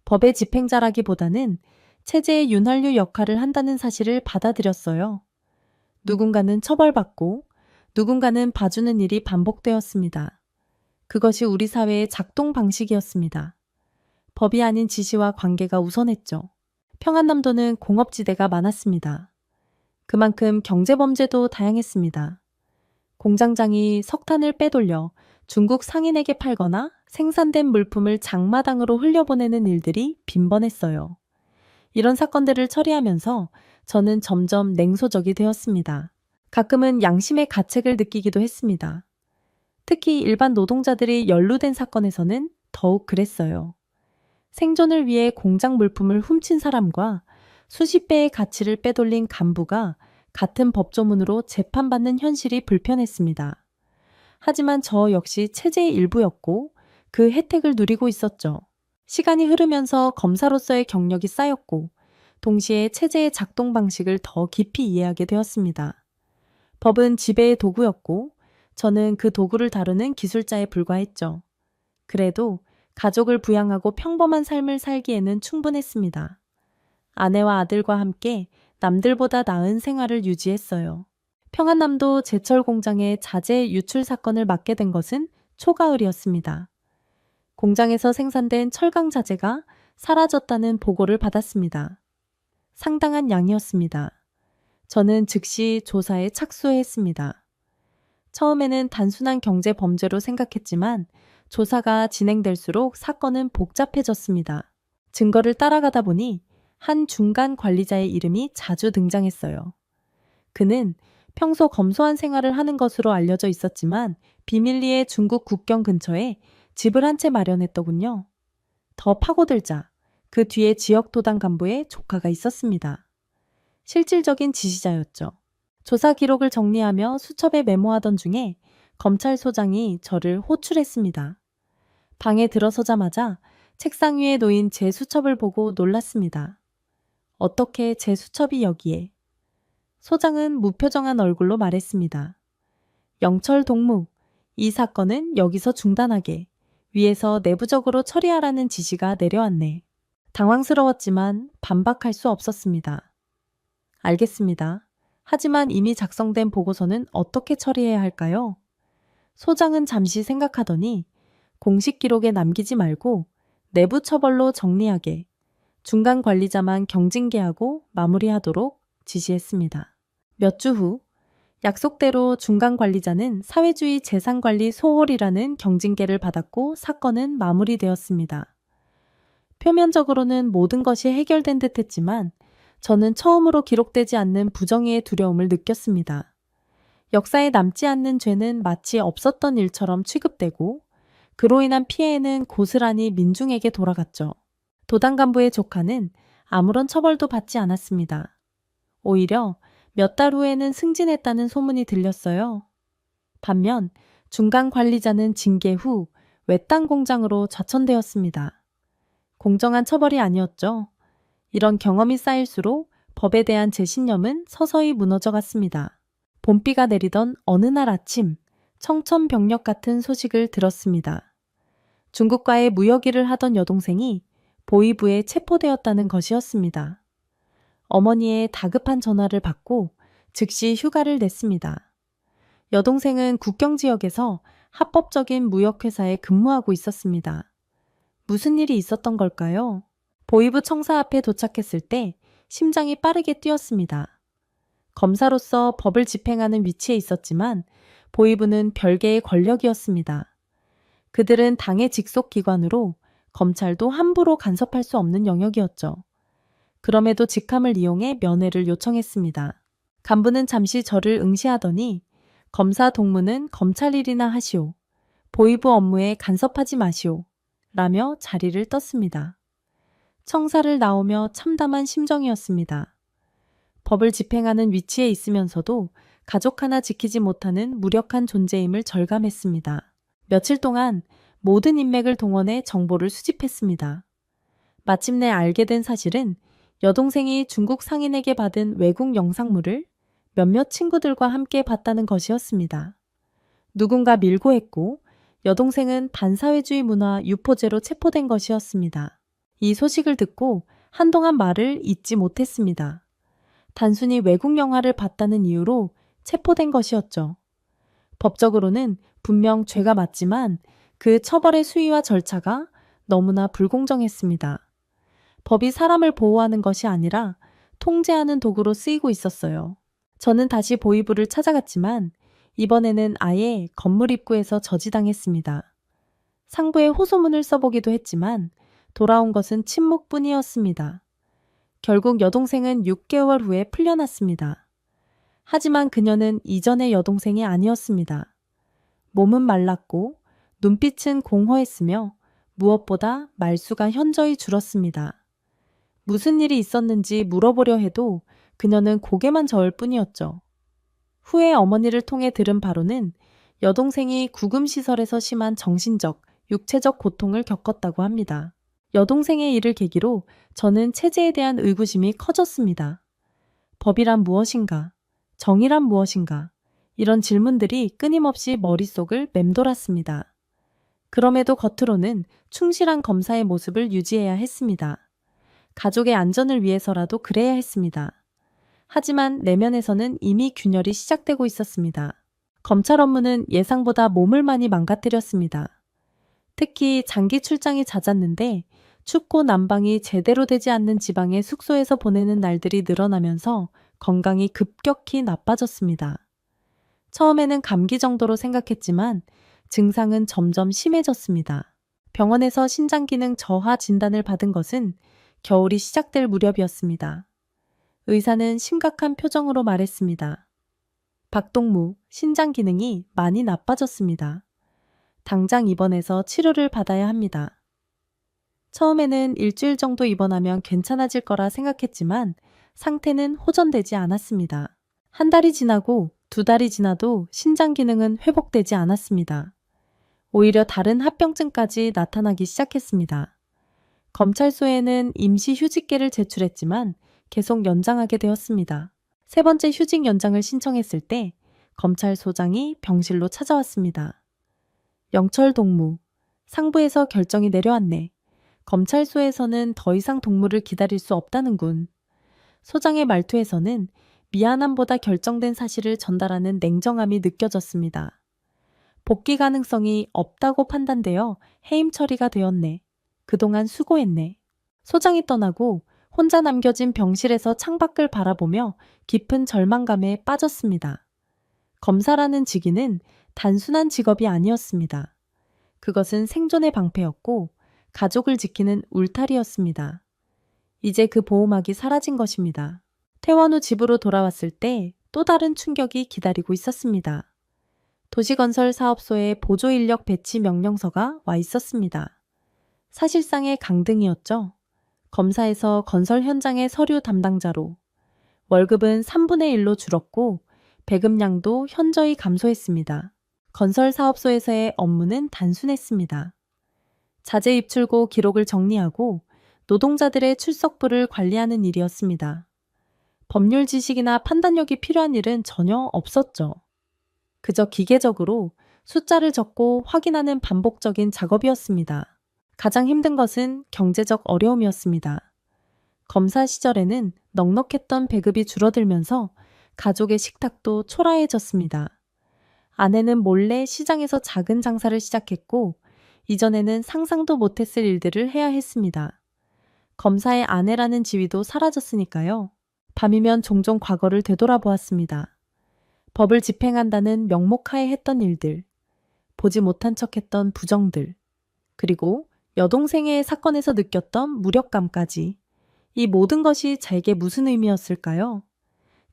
법의 집행자라기보다는 체제의 윤활유 역할을 한다는 사실을 받아들였어요. 누군가는 처벌받고 누군가는 봐주는 일이 반복되었습니다. 그것이 우리 사회의 작동 방식이었습니다. 법이 아닌 지시와 관계가 우선했죠. 평안남도는 공업지대가 많았습니다. 그만큼 경제범죄도 다양했습니다. 공장장이 석탄을 빼돌려 중국 상인에게 팔거나 생산된 물품을 장마당으로 흘려보내는 일들이 빈번했어요. 이런 사건들을 처리하면서 저는 점점 냉소적이 되었습니다. 가끔은 양심의 가책을 느끼기도 했습니다. 특히 일반 노동자들이 연루된 사건에서는 더욱 그랬어요. 생존을 위해 공장 물품을 훔친 사람과 수십 배의 가치를 빼돌린 간부가 같은 법조문으로 재판받는 현실이 불편했습니다. 하지만 저 역시 체제의 일부였고 그 혜택을 누리고 있었죠. 시간이 흐르면서 검사로서의 경력이 쌓였고 동시에 체제의 작동 방식을 더 깊이 이해하게 되었습니다. 법은 지배의 도구였고 저는 그 도구를 다루는 기술자에 불과했죠. 그래도 가족을 부양하고 평범한 삶을 살기에는 충분했습니다. 아내와 아들과 함께 남들보다 나은 생활을 유지했어요. 평안남도 제철 공장의 자재 유출 사건을 맡게 된 것은 초가을이었습니다. 공장에서 생산된 철강 자재가 사라졌다는 보고를 받았습니다. 상당한 양이었습니다. 저는 즉시 조사에 착수했습니다. 처음에는 단순한 경제 범죄로 생각했지만 조사가 진행될수록 사건은 복잡해졌습니다. 증거를 따라가다 보니 한 중간 관리자의 이름이 자주 등장했어요. 그는 평소 검소한 생활을 하는 것으로 알려져 있었지만 비밀리에 중국 국경 근처에 집을 한 채 마련했더군요. 더 파고들자 그 뒤에 지역도당 간부의 조카가 있었습니다. 실질적인 지시자였죠. 조사 기록을 정리하며 수첩에 메모하던 중에 검찰소장이 저를 호출했습니다. 방에 들어서자마자 책상 위에 놓인 제 수첩을 보고 놀랐습니다. 어떻게 제 수첩이 여기에? 소장은 무표정한 얼굴로 말했습니다. 영철 동무, 이 사건은 여기서 중단하게, 위에서 내부적으로 처리하라는 지시가 내려왔네. 당황스러웠지만 반박할 수 없었습니다. 알겠습니다. 하지만 이미 작성된 보고서는 어떻게 처리해야 할까요? 소장은 잠시 생각하더니 공식 기록에 남기지 말고 내부 처벌로 정리하게, 중간 관리자만 경징계하고 마무리하도록 지시했습니다. 몇 주 후 약속대로 중간 관리자는 사회주의 재산관리 소홀이라는 경징계를 받았고 사건은 마무리되었습니다. 표면적으로는 모든 것이 해결된 듯 했지만 저는 처음으로 기록되지 않는 부정의의 두려움을 느꼈습니다. 역사에 남지 않는 죄는 마치 없었던 일처럼 취급되고 그로 인한 피해는 고스란히 민중에게 돌아갔죠. 도당 간부의 조카는 아무런 처벌도 받지 않았습니다. 오히려 몇 달 후에는 승진했다는 소문이 들렸어요. 반면 중간 관리자는 징계 후 외딴 공장으로 좌천되었습니다. 공정한 처벌이 아니었죠. 이런 경험이 쌓일수록 법에 대한 제 신념은 서서히 무너져 갔습니다. 봄비가 내리던 어느 날 아침 청천벽력 같은 소식을 들었습니다. 중국과의 무역 일을 하던 여동생이 보위부에 체포되었다는 것이었습니다. 어머니의 다급한 전화를 받고 즉시 휴가를 냈습니다. 여동생은 국경 지역에서 합법적인 무역회사에 근무하고 있었습니다. 무슨 일이 있었던 걸까요? 보위부 청사 앞에 도착했을 때 심장이 빠르게 뛰었습니다. 검사로서 법을 집행하는 위치에 있었지만 보위부는 별개의 권력이었습니다. 그들은 당의 직속 기관으로 검찰도 함부로 간섭할 수 없는 영역이었죠. 그럼에도 직함을 이용해 면회를 요청했습니다. 간부는 잠시 저를 응시하더니 검사 동무는 검찰 일이나 하시오. 보위부 업무에 간섭하지 마시오. 라며 자리를 떴습니다. 청사를 나오며 참담한 심정이었습니다. 법을 집행하는 위치에 있으면서도 가족 하나 지키지 못하는 무력한 존재임을 절감했습니다. 며칠 동안 모든 인맥을 동원해 정보를 수집했습니다. 마침내 알게 된 사실은 여동생이 중국 상인에게 받은 외국 영상물을 몇몇 친구들과 함께 봤다는 것이었습니다. 누군가 밀고 했고 여동생은 반사회주의 문화 유포죄로 체포된 것이었습니다. 이 소식을 듣고 한동안 말을 잇지 못했습니다. 단순히 외국 영화를 봤다는 이유로 체포된 것이었죠. 법적으로는 분명 죄가 맞지만 그 처벌의 수위와 절차가 너무나 불공정했습니다. 법이 사람을 보호하는 것이 아니라 통제하는 도구로 쓰이고 있었어요. 저는 다시 보이부를 찾아갔지만 이번에는 아예 건물 입구에서 저지당했습니다. 상부에 호소문을 써보기도 했지만 돌아온 것은 침묵뿐이었습니다. 결국 여동생은 6개월 후에 풀려났습니다. 하지만 그녀는 이전의 여동생이 아니었습니다. 몸은 말랐고 눈빛은 공허했으며 무엇보다 말수가 현저히 줄었습니다. 무슨 일이 있었는지 물어보려 해도 그녀는 고개만 저을 뿐이었죠. 후에 어머니를 통해 들은 바로는 여동생이 구금시설에서 심한 정신적, 육체적 고통을 겪었다고 합니다. 여동생의 일을 계기로 저는 체제에 대한 의구심이 커졌습니다. 법이란 무엇인가? 정의란 무엇인가? 이런 질문들이 끊임없이 머릿속을 맴돌았습니다. 그럼에도 겉으로는 충실한 검사의 모습을 유지해야 했습니다. 가족의 안전을 위해서라도 그래야 했습니다. 하지만 내면에서는 이미 균열이 시작되고 있었습니다. 검찰 업무는 예상보다 몸을 많이 망가뜨렸습니다. 특히 장기 출장이 잦았는데 춥고 난방이 제대로 되지 않는 지방의 숙소에서 보내는 날들이 늘어나면서 건강이 급격히 나빠졌습니다. 처음에는 감기 정도로 생각했지만 증상은 점점 심해졌습니다. 병원에서 신장 기능 저하 진단을 받은 것은 겨울이 시작될 무렵이었습니다. 의사는 심각한 표정으로 말했습니다. 박동무, 신장 기능이 많이 나빠졌습니다. 당장 입원해서 치료를 받아야 합니다. 처음에는 일주일 정도 입원하면 괜찮아질 거라 생각했지만 상태는 호전되지 않았습니다. 한 달이 지나고 두 달이 지나도 신장 기능은 회복되지 않았습니다. 오히려 다른 합병증까지 나타나기 시작했습니다. 검찰소에는 임시 휴직계를 제출했지만 계속 연장하게 되었습니다. 세 번째 휴직 연장을 신청했을 때 검찰소장이 병실로 찾아왔습니다. 영철 동무, 상부에서 결정이 내려왔네. 검찰소에서는 더 이상 동무를 기다릴 수 없다는군. 소장의 말투에서는 미안함보다 결정된 사실을 전달하는 냉정함이 느껴졌습니다. 복귀 가능성이 없다고 판단되어 해임 처리가 되었네. 그동안 수고했네. 소장이 떠나고 혼자 남겨진 병실에서 창밖을 바라보며 깊은 절망감에 빠졌습니다. 검사라는 직위는 단순한 직업이 아니었습니다. 그것은 생존의 방패였고 가족을 지키는 울타리였습니다. 이제 그 보호막이 사라진 것입니다. 퇴원 후 집으로 돌아왔을 때 또 다른 충격이 기다리고 있었습니다. 도시건설 사업소에 보조인력 배치 명령서가 와 있었습니다. 사실상의 강등이었죠. 검사에서 건설 현장의 서류 담당자로 월급은 3분의 1로 줄었고 배급량도 현저히 감소했습니다. 건설 사업소에서의 업무는 단순했습니다. 자재 입출고 기록을 정리하고 노동자들의 출석부를 관리하는 일이었습니다. 법률 지식이나 판단력이 필요한 일은 전혀 없었죠. 그저 기계적으로 숫자를 적고 확인하는 반복적인 작업이었습니다. 가장 힘든 것은 경제적 어려움이었습니다. 검사 시절에는 넉넉했던 배급이 줄어들면서 가족의 식탁도 초라해졌습니다. 아내는 몰래 시장에서 작은 장사를 시작했고 이전에는 상상도 못했을 일들을 해야 했습니다. 검사의 아내라는 지위도 사라졌으니까요. 밤이면 종종 과거를 되돌아보았습니다. 법을 집행한다는 명목하에 했던 일들, 보지 못한 척했던 부정들, 그리고 여동생의 사건에서 느꼈던 무력감까지 이 모든 것이 제게 무슨 의미였을까요?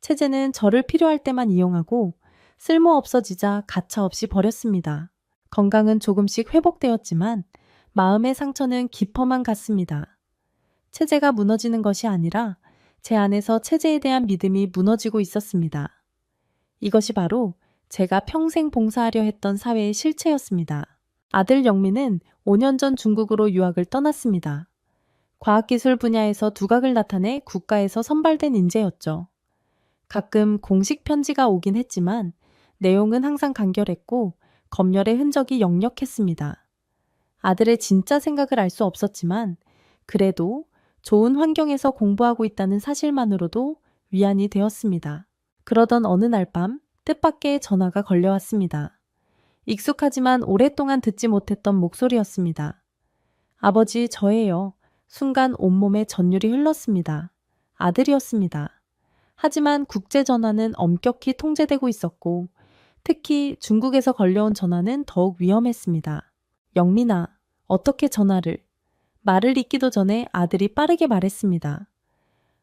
체제는 저를 필요할 때만 이용하고 쓸모없어지자 가차없이 버렸습니다. 건강은 조금씩 회복되었지만 마음의 상처는 깊어만 갔습니다. 체제가 무너지는 것이 아니라 제 안에서 체제에 대한 믿음이 무너지고 있었습니다. 이것이 바로 제가 평생 봉사하려 했던 사회의 실체였습니다. 아들 영민은 5년 전 중국으로 유학을 떠났습니다. 과학기술 분야에서 두각을 나타내 국가에서 선발된 인재였죠. 가끔 공식 편지가 오긴 했지만 내용은 항상 간결했고 검열의 흔적이 역력했습니다. 아들의 진짜 생각을 알 수 없었지만 그래도 좋은 환경에서 공부하고 있다는 사실만으로도 위안이 되었습니다. 그러던 어느 날 밤 뜻밖의 전화가 걸려왔습니다. 익숙하지만 오랫동안 듣지 못했던 목소리였습니다. 아버지, 저예요. 순간 온몸에 전율이 흘렀습니다. 아들이었습니다. 하지만 국제 전화는 엄격히 통제되고 있었고 특히 중국에서 걸려온 전화는 더욱 위험했습니다. 영민아, 어떻게 전화를? 말을 잇기도 전에 아들이 빠르게 말했습니다.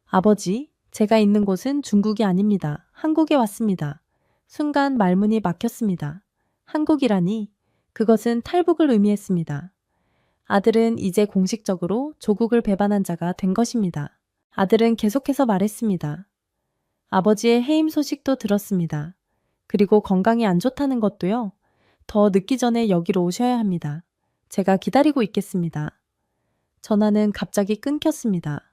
아버지, 제가 있는 곳은 중국이 아닙니다. 한국에 왔습니다. 순간 말문이 막혔습니다. 한국이라니, 그것은 탈북을 의미했습니다. 아들은 이제 공식적으로 조국을 배반한 자가 된 것입니다. 아들은 계속해서 말했습니다. 아버지의 해임 소식도 들었습니다. 그리고 건강이 안 좋다는 것도요. 더 늦기 전에 여기로 오셔야 합니다. 제가 기다리고 있겠습니다. 전화는 갑자기 끊겼습니다.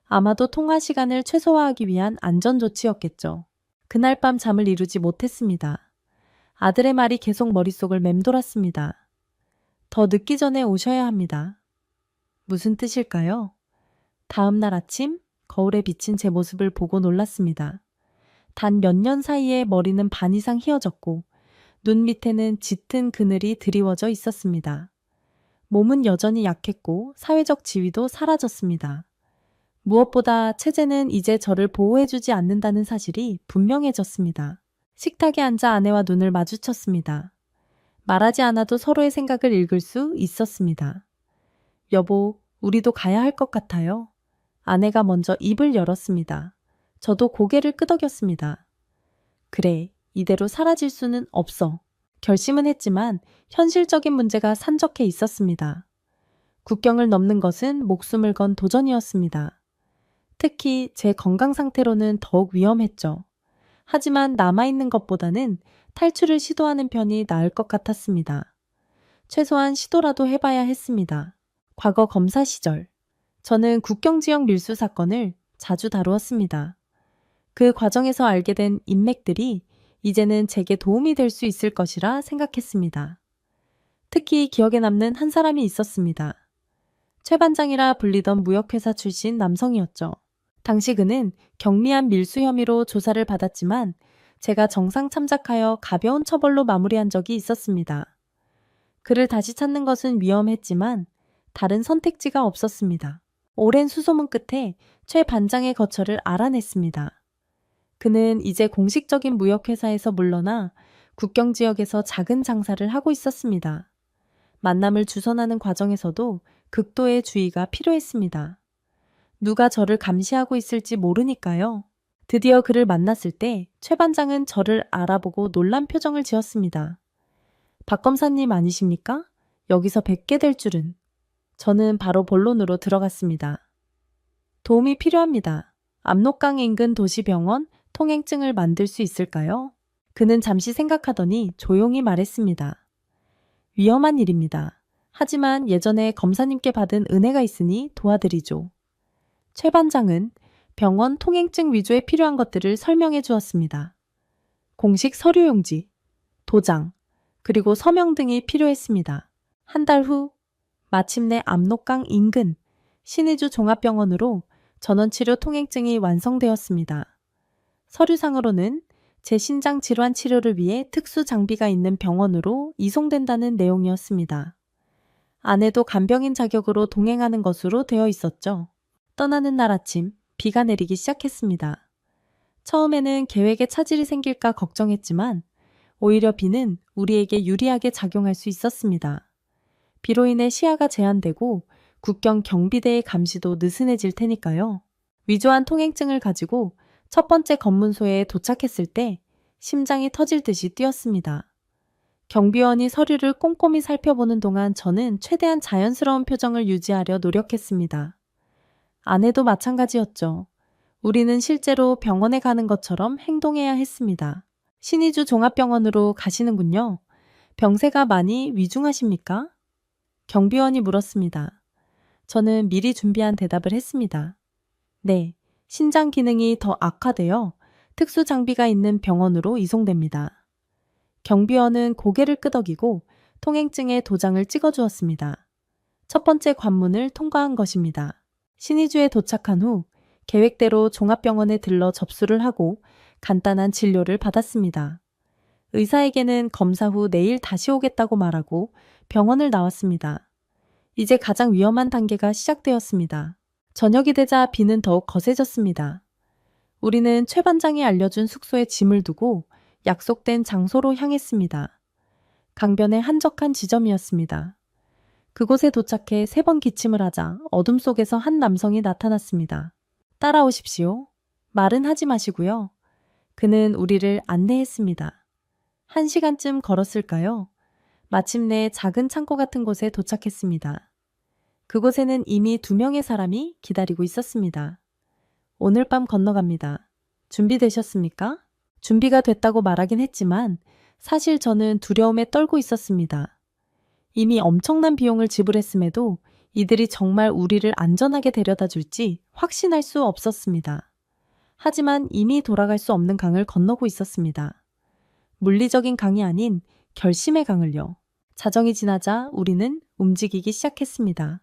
아마도 통화 시간을 최소화하기 위한 안전조치였겠죠. 그날 밤 잠을 이루지 못했습니다. 아들의 말이 계속 머릿속을 맴돌았습니다. 더 늦기 전에 오셔야 합니다. 무슨 뜻일까요? 다음 날 아침 거울에 비친 제 모습을 보고 놀랐습니다. 단 몇 년 사이에 머리는 반 이상 휘어졌고 눈 밑에는 짙은 그늘이 드리워져 있었습니다. 몸은 여전히 약했고 사회적 지위도 사라졌습니다. 무엇보다 체제는 이제 저를 보호해주지 않는다는 사실이 분명해졌습니다. 식탁에 앉아 아내와 눈을 마주쳤습니다. 말하지 않아도 서로의 생각을 읽을 수 있었습니다. 여보, 우리도 가야 할 것 같아요. 아내가 먼저 입을 열었습니다. 저도 고개를 끄덕였습니다. 그래, 이대로 사라질 수는 없어. 결심은 했지만 현실적인 문제가 산적해 있었습니다. 국경을 넘는 것은 목숨을 건 도전이었습니다. 특히 제 건강 상태로는 더욱 위험했죠. 하지만 남아있는 것보다는 탈출을 시도하는 편이 나을 것 같았습니다. 최소한 시도라도 해봐야 했습니다. 과거 검사 시절, 저는 국경 지역 밀수 사건을 자주 다루었습니다. 그 과정에서 알게 된 인맥들이 이제는 제게 도움이 될 수 있을 것이라 생각했습니다. 특히 기억에 남는 한 사람이 있었습니다. 최 반장이라 불리던 무역회사 출신 남성이었죠. 당시 그는 경미한 밀수 혐의로 조사를 받았지만 제가 정상 참작하여 가벼운 처벌로 마무리한 적이 있었습니다. 그를 다시 찾는 것은 위험했지만 다른 선택지가 없었습니다. 오랜 수소문 끝에 최 반장의 거처를 알아냈습니다. 그는 이제 공식적인 무역회사에서 물러나 국경 지역에서 작은 장사를 하고 있었습니다. 만남을 주선하는 과정에서도 극도의 주의가 필요했습니다. 누가 저를 감시하고 있을지 모르니까요. 드디어 그를 만났을 때 최 반장은 저를 알아보고 놀란 표정을 지었습니다. 박 검사님 아니십니까? 여기서 뵙게 될 줄은. 저는 바로 본론으로 들어갔습니다. 도움이 필요합니다. 압록강 인근 도시병원 통행증을 만들 수 있을까요? 그는 잠시 생각하더니 조용히 말했습니다. 위험한 일입니다. 하지만 예전에 검사님께 받은 은혜가 있으니 도와드리죠. 최 반장은 병원 통행증 위조에 필요한 것들을 설명해 주었습니다. 공식 서류 용지, 도장, 그리고 서명 등이 필요했습니다. 한 달 후, 마침내 압록강 인근 신의주 종합병원으로 전원치료 통행증이 완성되었습니다. 서류상으로는 제 신장 질환 치료를 위해 특수 장비가 있는 병원으로 이송된다는 내용이었습니다. 아내도 간병인 자격으로 동행하는 것으로 되어 있었죠. 떠나는 날 아침, 비가 내리기 시작했습니다. 처음에는 계획에 차질이 생길까 걱정했지만 오히려 비는 우리에게 유리하게 작용할 수 있었습니다. 비로 인해 시야가 제한되고 국경 경비대의 감시도 느슨해질 테니까요. 위조한 통행증을 가지고 첫 번째 검문소에 도착했을 때 심장이 터질 듯이 뛰었습니다. 경비원이 서류를 꼼꼼히 살펴보는 동안 저는 최대한 자연스러운 표정을 유지하려 노력했습니다. 아내도 마찬가지였죠. 우리는 실제로 병원에 가는 것처럼 행동해야 했습니다. 신의주 종합병원으로 가시는군요. 병세가 많이 위중하십니까? 경비원이 물었습니다. 저는 미리 준비한 대답을 했습니다. 네, 신장 기능이 더 악화되어 특수 장비가 있는 병원으로 이송됩니다. 경비원은 고개를 끄덕이고 통행증에 도장을 찍어주었습니다. 첫 번째 관문을 통과한 것입니다. 신의주에 도착한 후 계획대로 종합병원에 들러 접수를 하고 간단한 진료를 받았습니다. 의사에게는 검사 후 내일 다시 오겠다고 말하고 병원을 나왔습니다. 이제 가장 위험한 단계가 시작되었습니다. 저녁이 되자 비는 더욱 거세졌습니다. 우리는 최 반장이 알려준 숙소에 짐을 두고 약속된 장소로 향했습니다. 강변의 한적한 지점이었습니다. 그곳에 도착해 3번 기침을 하자 어둠 속에서 한 남성이 나타났습니다. 따라오십시오. 말은 하지 마시고요. 그는 우리를 안내했습니다. 1시간쯤 걸었을까요? 마침내 작은 창고 같은 곳에 도착했습니다. 그곳에는 이미 2명의 사람이 기다리고 있었습니다. 오늘 밤 건너갑니다. 준비되셨습니까? 준비가 됐다고 말하긴 했지만 사실 저는 두려움에 떨고 있었습니다. 이미 엄청난 비용을 지불했음에도 이들이 정말 우리를 안전하게 데려다 줄지 확신할 수 없었습니다. 하지만 이미 돌아갈 수 없는 강을 건너고 있었습니다. 물리적인 강이 아닌 결심의 강을요. 자정이 지나자 우리는 움직이기 시작했습니다.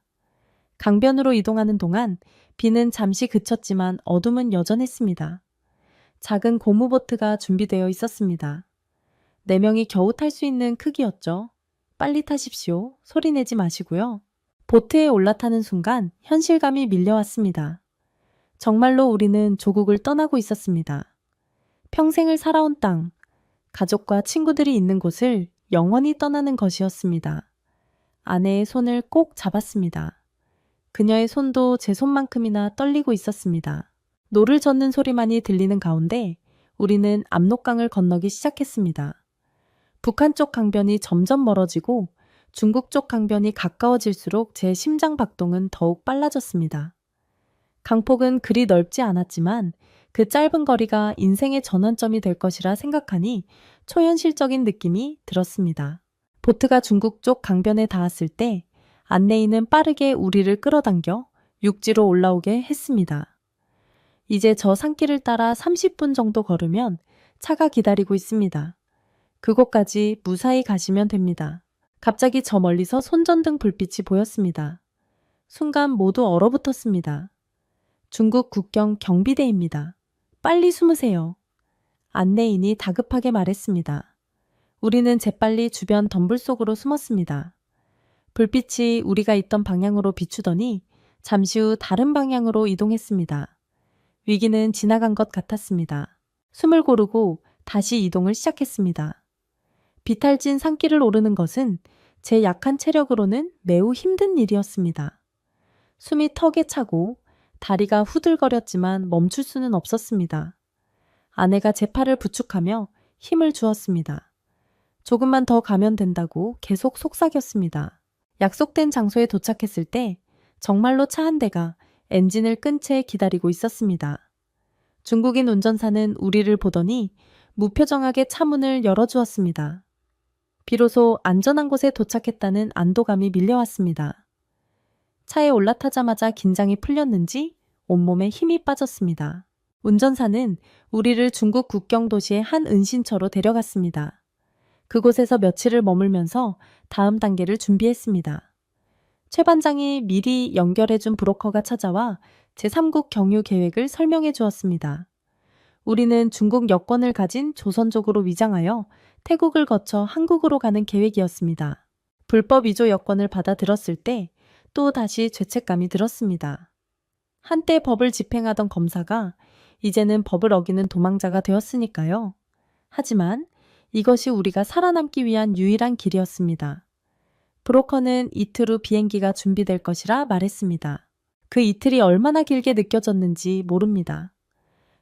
강변으로 이동하는 동안 비는 잠시 그쳤지만 어둠은 여전했습니다. 작은 고무보트가 준비되어 있었습니다. 4명이 겨우 탈 수 있는 크기였죠. 빨리 타십시오. 소리 내지 마시고요. 보트에 올라타는 순간 현실감이 밀려왔습니다. 정말로 우리는 조국을 떠나고 있었습니다. 평생을 살아온 땅, 가족과 친구들이 있는 곳을 영원히 떠나는 것이었습니다. 아내의 손을 꼭 잡았습니다. 그녀의 손도 제 손만큼이나 떨리고 있었습니다. 노를 젓는 소리만이 들리는 가운데 우리는 압록강을 건너기 시작했습니다. 북한 쪽 강변이 점점 멀어지고 중국 쪽 강변이 가까워질수록 제 심장 박동은 더욱 빨라졌습니다. 강폭은 그리 넓지 않았지만 그 짧은 거리가 인생의 전환점이 될 것이라 생각하니 초현실적인 느낌이 들었습니다. 보트가 중국 쪽 강변에 닿았을 때 안내인은 빠르게 우리를 끌어당겨 육지로 올라오게 했습니다. 이제 저 산길을 따라 30분 정도 걸으면 차가 기다리고 있습니다. 그곳까지 무사히 가시면 됩니다. 갑자기 저 멀리서 손전등 불빛이 보였습니다. 순간 모두 얼어붙었습니다. 중국 국경 경비대입니다. 빨리 숨으세요. 안내인이 다급하게 말했습니다. 우리는 재빨리 주변 덤불 속으로 숨었습니다. 불빛이 우리가 있던 방향으로 비추더니 잠시 후 다른 방향으로 이동했습니다. 위기는 지나간 것 같았습니다. 숨을 고르고 다시 이동을 시작했습니다. 비탈진 산길을 오르는 것은 제 약한 체력으로는 매우 힘든 일이었습니다. 숨이 턱에 차고 다리가 후들거렸지만 멈출 수는 없었습니다. 아내가 제 팔을 부축하며 힘을 주었습니다. 조금만 더 가면 된다고 계속 속삭였습니다. 약속된 장소에 도착했을 때 정말로 차 한 대가 엔진을 끈 채 기다리고 있었습니다. 중국인 운전사는 우리를 보더니 무표정하게 차 문을 열어주었습니다. 비로소 안전한 곳에 도착했다는 안도감이 밀려왔습니다. 차에 올라타자마자 긴장이 풀렸는지 온몸에 힘이 빠졌습니다. 운전사는 우리를 중국 국경 도시의 한 은신처로 데려갔습니다. 그곳에서 며칠을 머물면서 다음 단계를 준비했습니다. 최 반장이 미리 연결해준 브로커가 찾아와 제3국 경유 계획을 설명해 주었습니다. 우리는 중국 여권을 가진 조선족으로 위장하여 태국을 거쳐 한국으로 가는 계획이었습니다. 불법 위조 여권을 받아들었을 때 또 다시 죄책감이 들었습니다. 한때 법을 집행하던 검사가 이제는 법을 어기는 도망자가 되었으니까요. 하지만 이것이 우리가 살아남기 위한 유일한 길이었습니다. 브로커는 이틀 후 비행기가 준비될 것이라 말했습니다. 그 이틀이 얼마나 길게 느껴졌는지 모릅니다.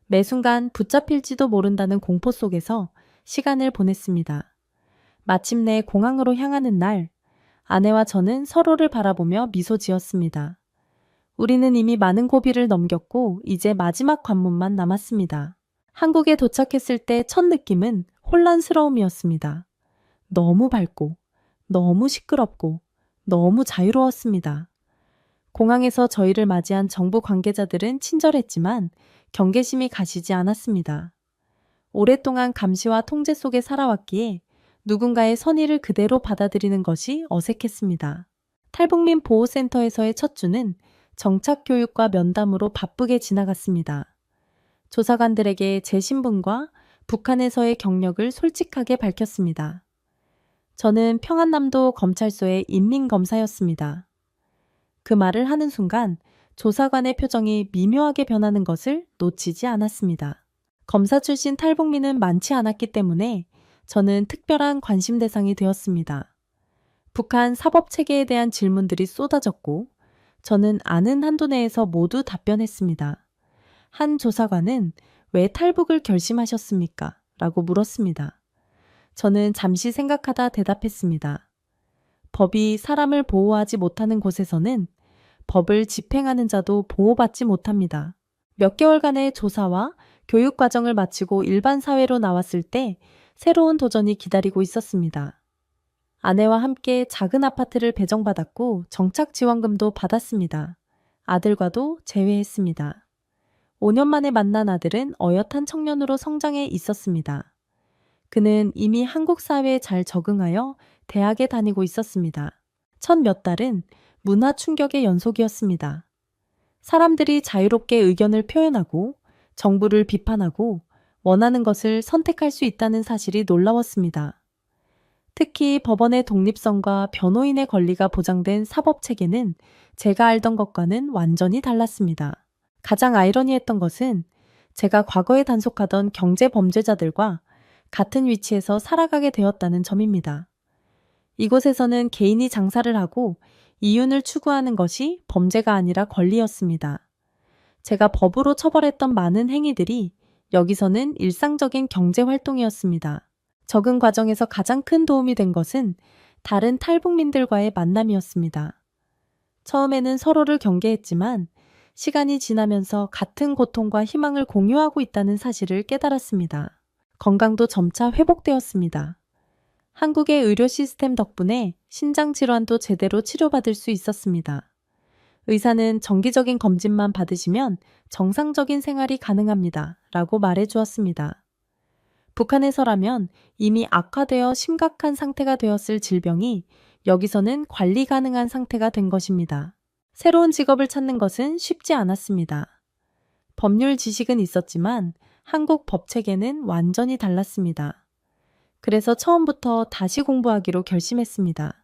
매 순간 붙잡힐지도 모른다는 공포 속에서 시간을 보냈습니다. 마침내 공항으로 향하는 날, 아내와 저는 서로를 바라보며 미소 지었습니다. 우리는 이미 많은 고비를 넘겼고 이제 마지막 관문만 남았습니다. 한국에 도착했을 때 첫 느낌은 혼란스러움이었습니다. 너무 밝고, 너무 시끄럽고, 너무 자유로웠습니다. 공항에서 저희를 맞이한 정부 관계자들은 친절했지만 경계심이 가시지 않았습니다. 오랫동안 감시와 통제 속에 살아왔기에 누군가의 선의를 그대로 받아들이는 것이 어색했습니다. 탈북민 보호센터에서의 첫 주는 정착 교육과 면담으로 바쁘게 지나갔습니다. 조사관들에게 제 신분과 북한에서의 경력을 솔직하게 밝혔습니다. 저는 평안남도 검찰소의 인민검사였습니다. 그 말을 하는 순간 조사관의 표정이 미묘하게 변하는 것을 놓치지 않았습니다. 검사 출신 탈북민은 많지 않았기 때문에 저는 특별한 관심 대상이 되었습니다. 북한 사법 체계에 대한 질문들이 쏟아졌고 저는 아는 한도 내에서 모두 답변했습니다. 한 조사관은 왜 탈북을 결심하셨습니까? 라고 물었습니다. 저는 잠시 생각하다 대답했습니다. 법이 사람을 보호하지 못하는 곳에서는 법을 집행하는 자도 보호받지 못합니다. 몇 개월간의 조사와 교육 과정을 마치고 일반 사회로 나왔을 때 새로운 도전이 기다리고 있었습니다. 아내와 함께 작은 아파트를 배정받았고 정착 지원금도 받았습니다. 아들과도 재회했습니다. 5년 만에 만난 아들은 어엿한 청년으로 성장해 있었습니다. 그는 이미 한국 사회에 잘 적응하여 대학에 다니고 있었습니다. 첫 몇 달은 문화 충격의 연속이었습니다. 사람들이 자유롭게 의견을 표현하고 정부를 비판하고 원하는 것을 선택할 수 있다는 사실이 놀라웠습니다. 특히 법원의 독립성과 변호인의 권리가 보장된 사법체계는 제가 알던 것과는 완전히 달랐습니다. 가장 아이러니했던 것은 제가 과거에 단속하던 경제범죄자들과 같은 위치에서 살아가게 되었다는 점입니다. 이곳에서는 개인이 장사를 하고 이윤을 추구하는 것이 범죄가 아니라 권리였습니다. 제가 법으로 처벌했던 많은 행위들이 여기서는 일상적인 경제활동이었습니다. 적응 과정에서 가장 큰 도움이 된 것은 다른 탈북민들과의 만남이었습니다. 처음에는 서로를 경계했지만 시간이 지나면서 같은 고통과 희망을 공유하고 있다는 사실을 깨달았습니다. 건강도 점차 회복되었습니다. 한국의 의료 시스템 덕분에 신장 질환도 제대로 치료받을 수 있었습니다. 의사는 정기적인 검진만 받으시면 정상적인 생활이 가능합니다. 라고 말해 주었습니다. 북한에서라면 이미 악화되어 심각한 상태가 되었을 질병이 여기서는 관리 가능한 상태가 된 것입니다. 새로운 직업을 찾는 것은 쉽지 않았습니다. 법률 지식은 있었지만 한국 법 체계는 완전히 달랐습니다. 그래서 처음부터 다시 공부하기로 결심했습니다.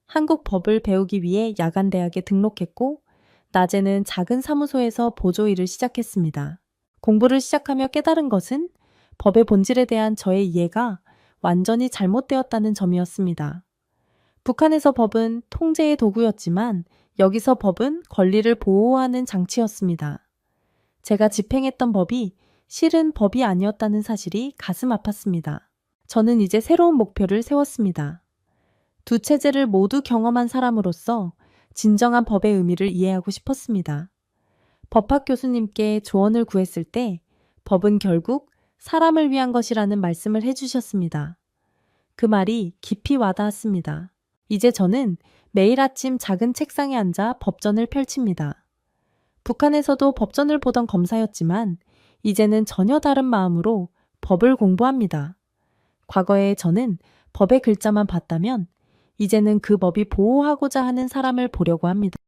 한국 법을 배우기 위해 야간대학에 등록했고 낮에는 작은 사무소에서 보조 일을 시작했습니다. 공부를 시작하며 깨달은 것은 법의 본질에 대한 저의 이해가 완전히 잘못되었다는 점이었습니다. 북한에서 법은 통제의 도구였지만 여기서 법은 권리를 보호하는 장치였습니다. 제가 집행했던 법이 실은 법이 아니었다는 사실이 가슴 아팠습니다. 저는 이제 새로운 목표를 세웠습니다. 두 체제를 모두 경험한 사람으로서 진정한 법의 의미를 이해하고 싶었습니다. 법학 교수님께 조언을 구했을 때 법은 결국 사람을 위한 것이라는 말씀을 해주셨습니다. 그 말이 깊이 와닿았습니다. 이제 저는 매일 아침 작은 책상에 앉아 법전을 펼칩니다. 북한에서도 법전을 보던 검사였지만 이제는 전혀 다른 마음으로 법을 공부합니다. 과거에 저는 법의 글자만 봤다면 이제는 그 법이 보호하고자 하는 사람을 보려고 합니다.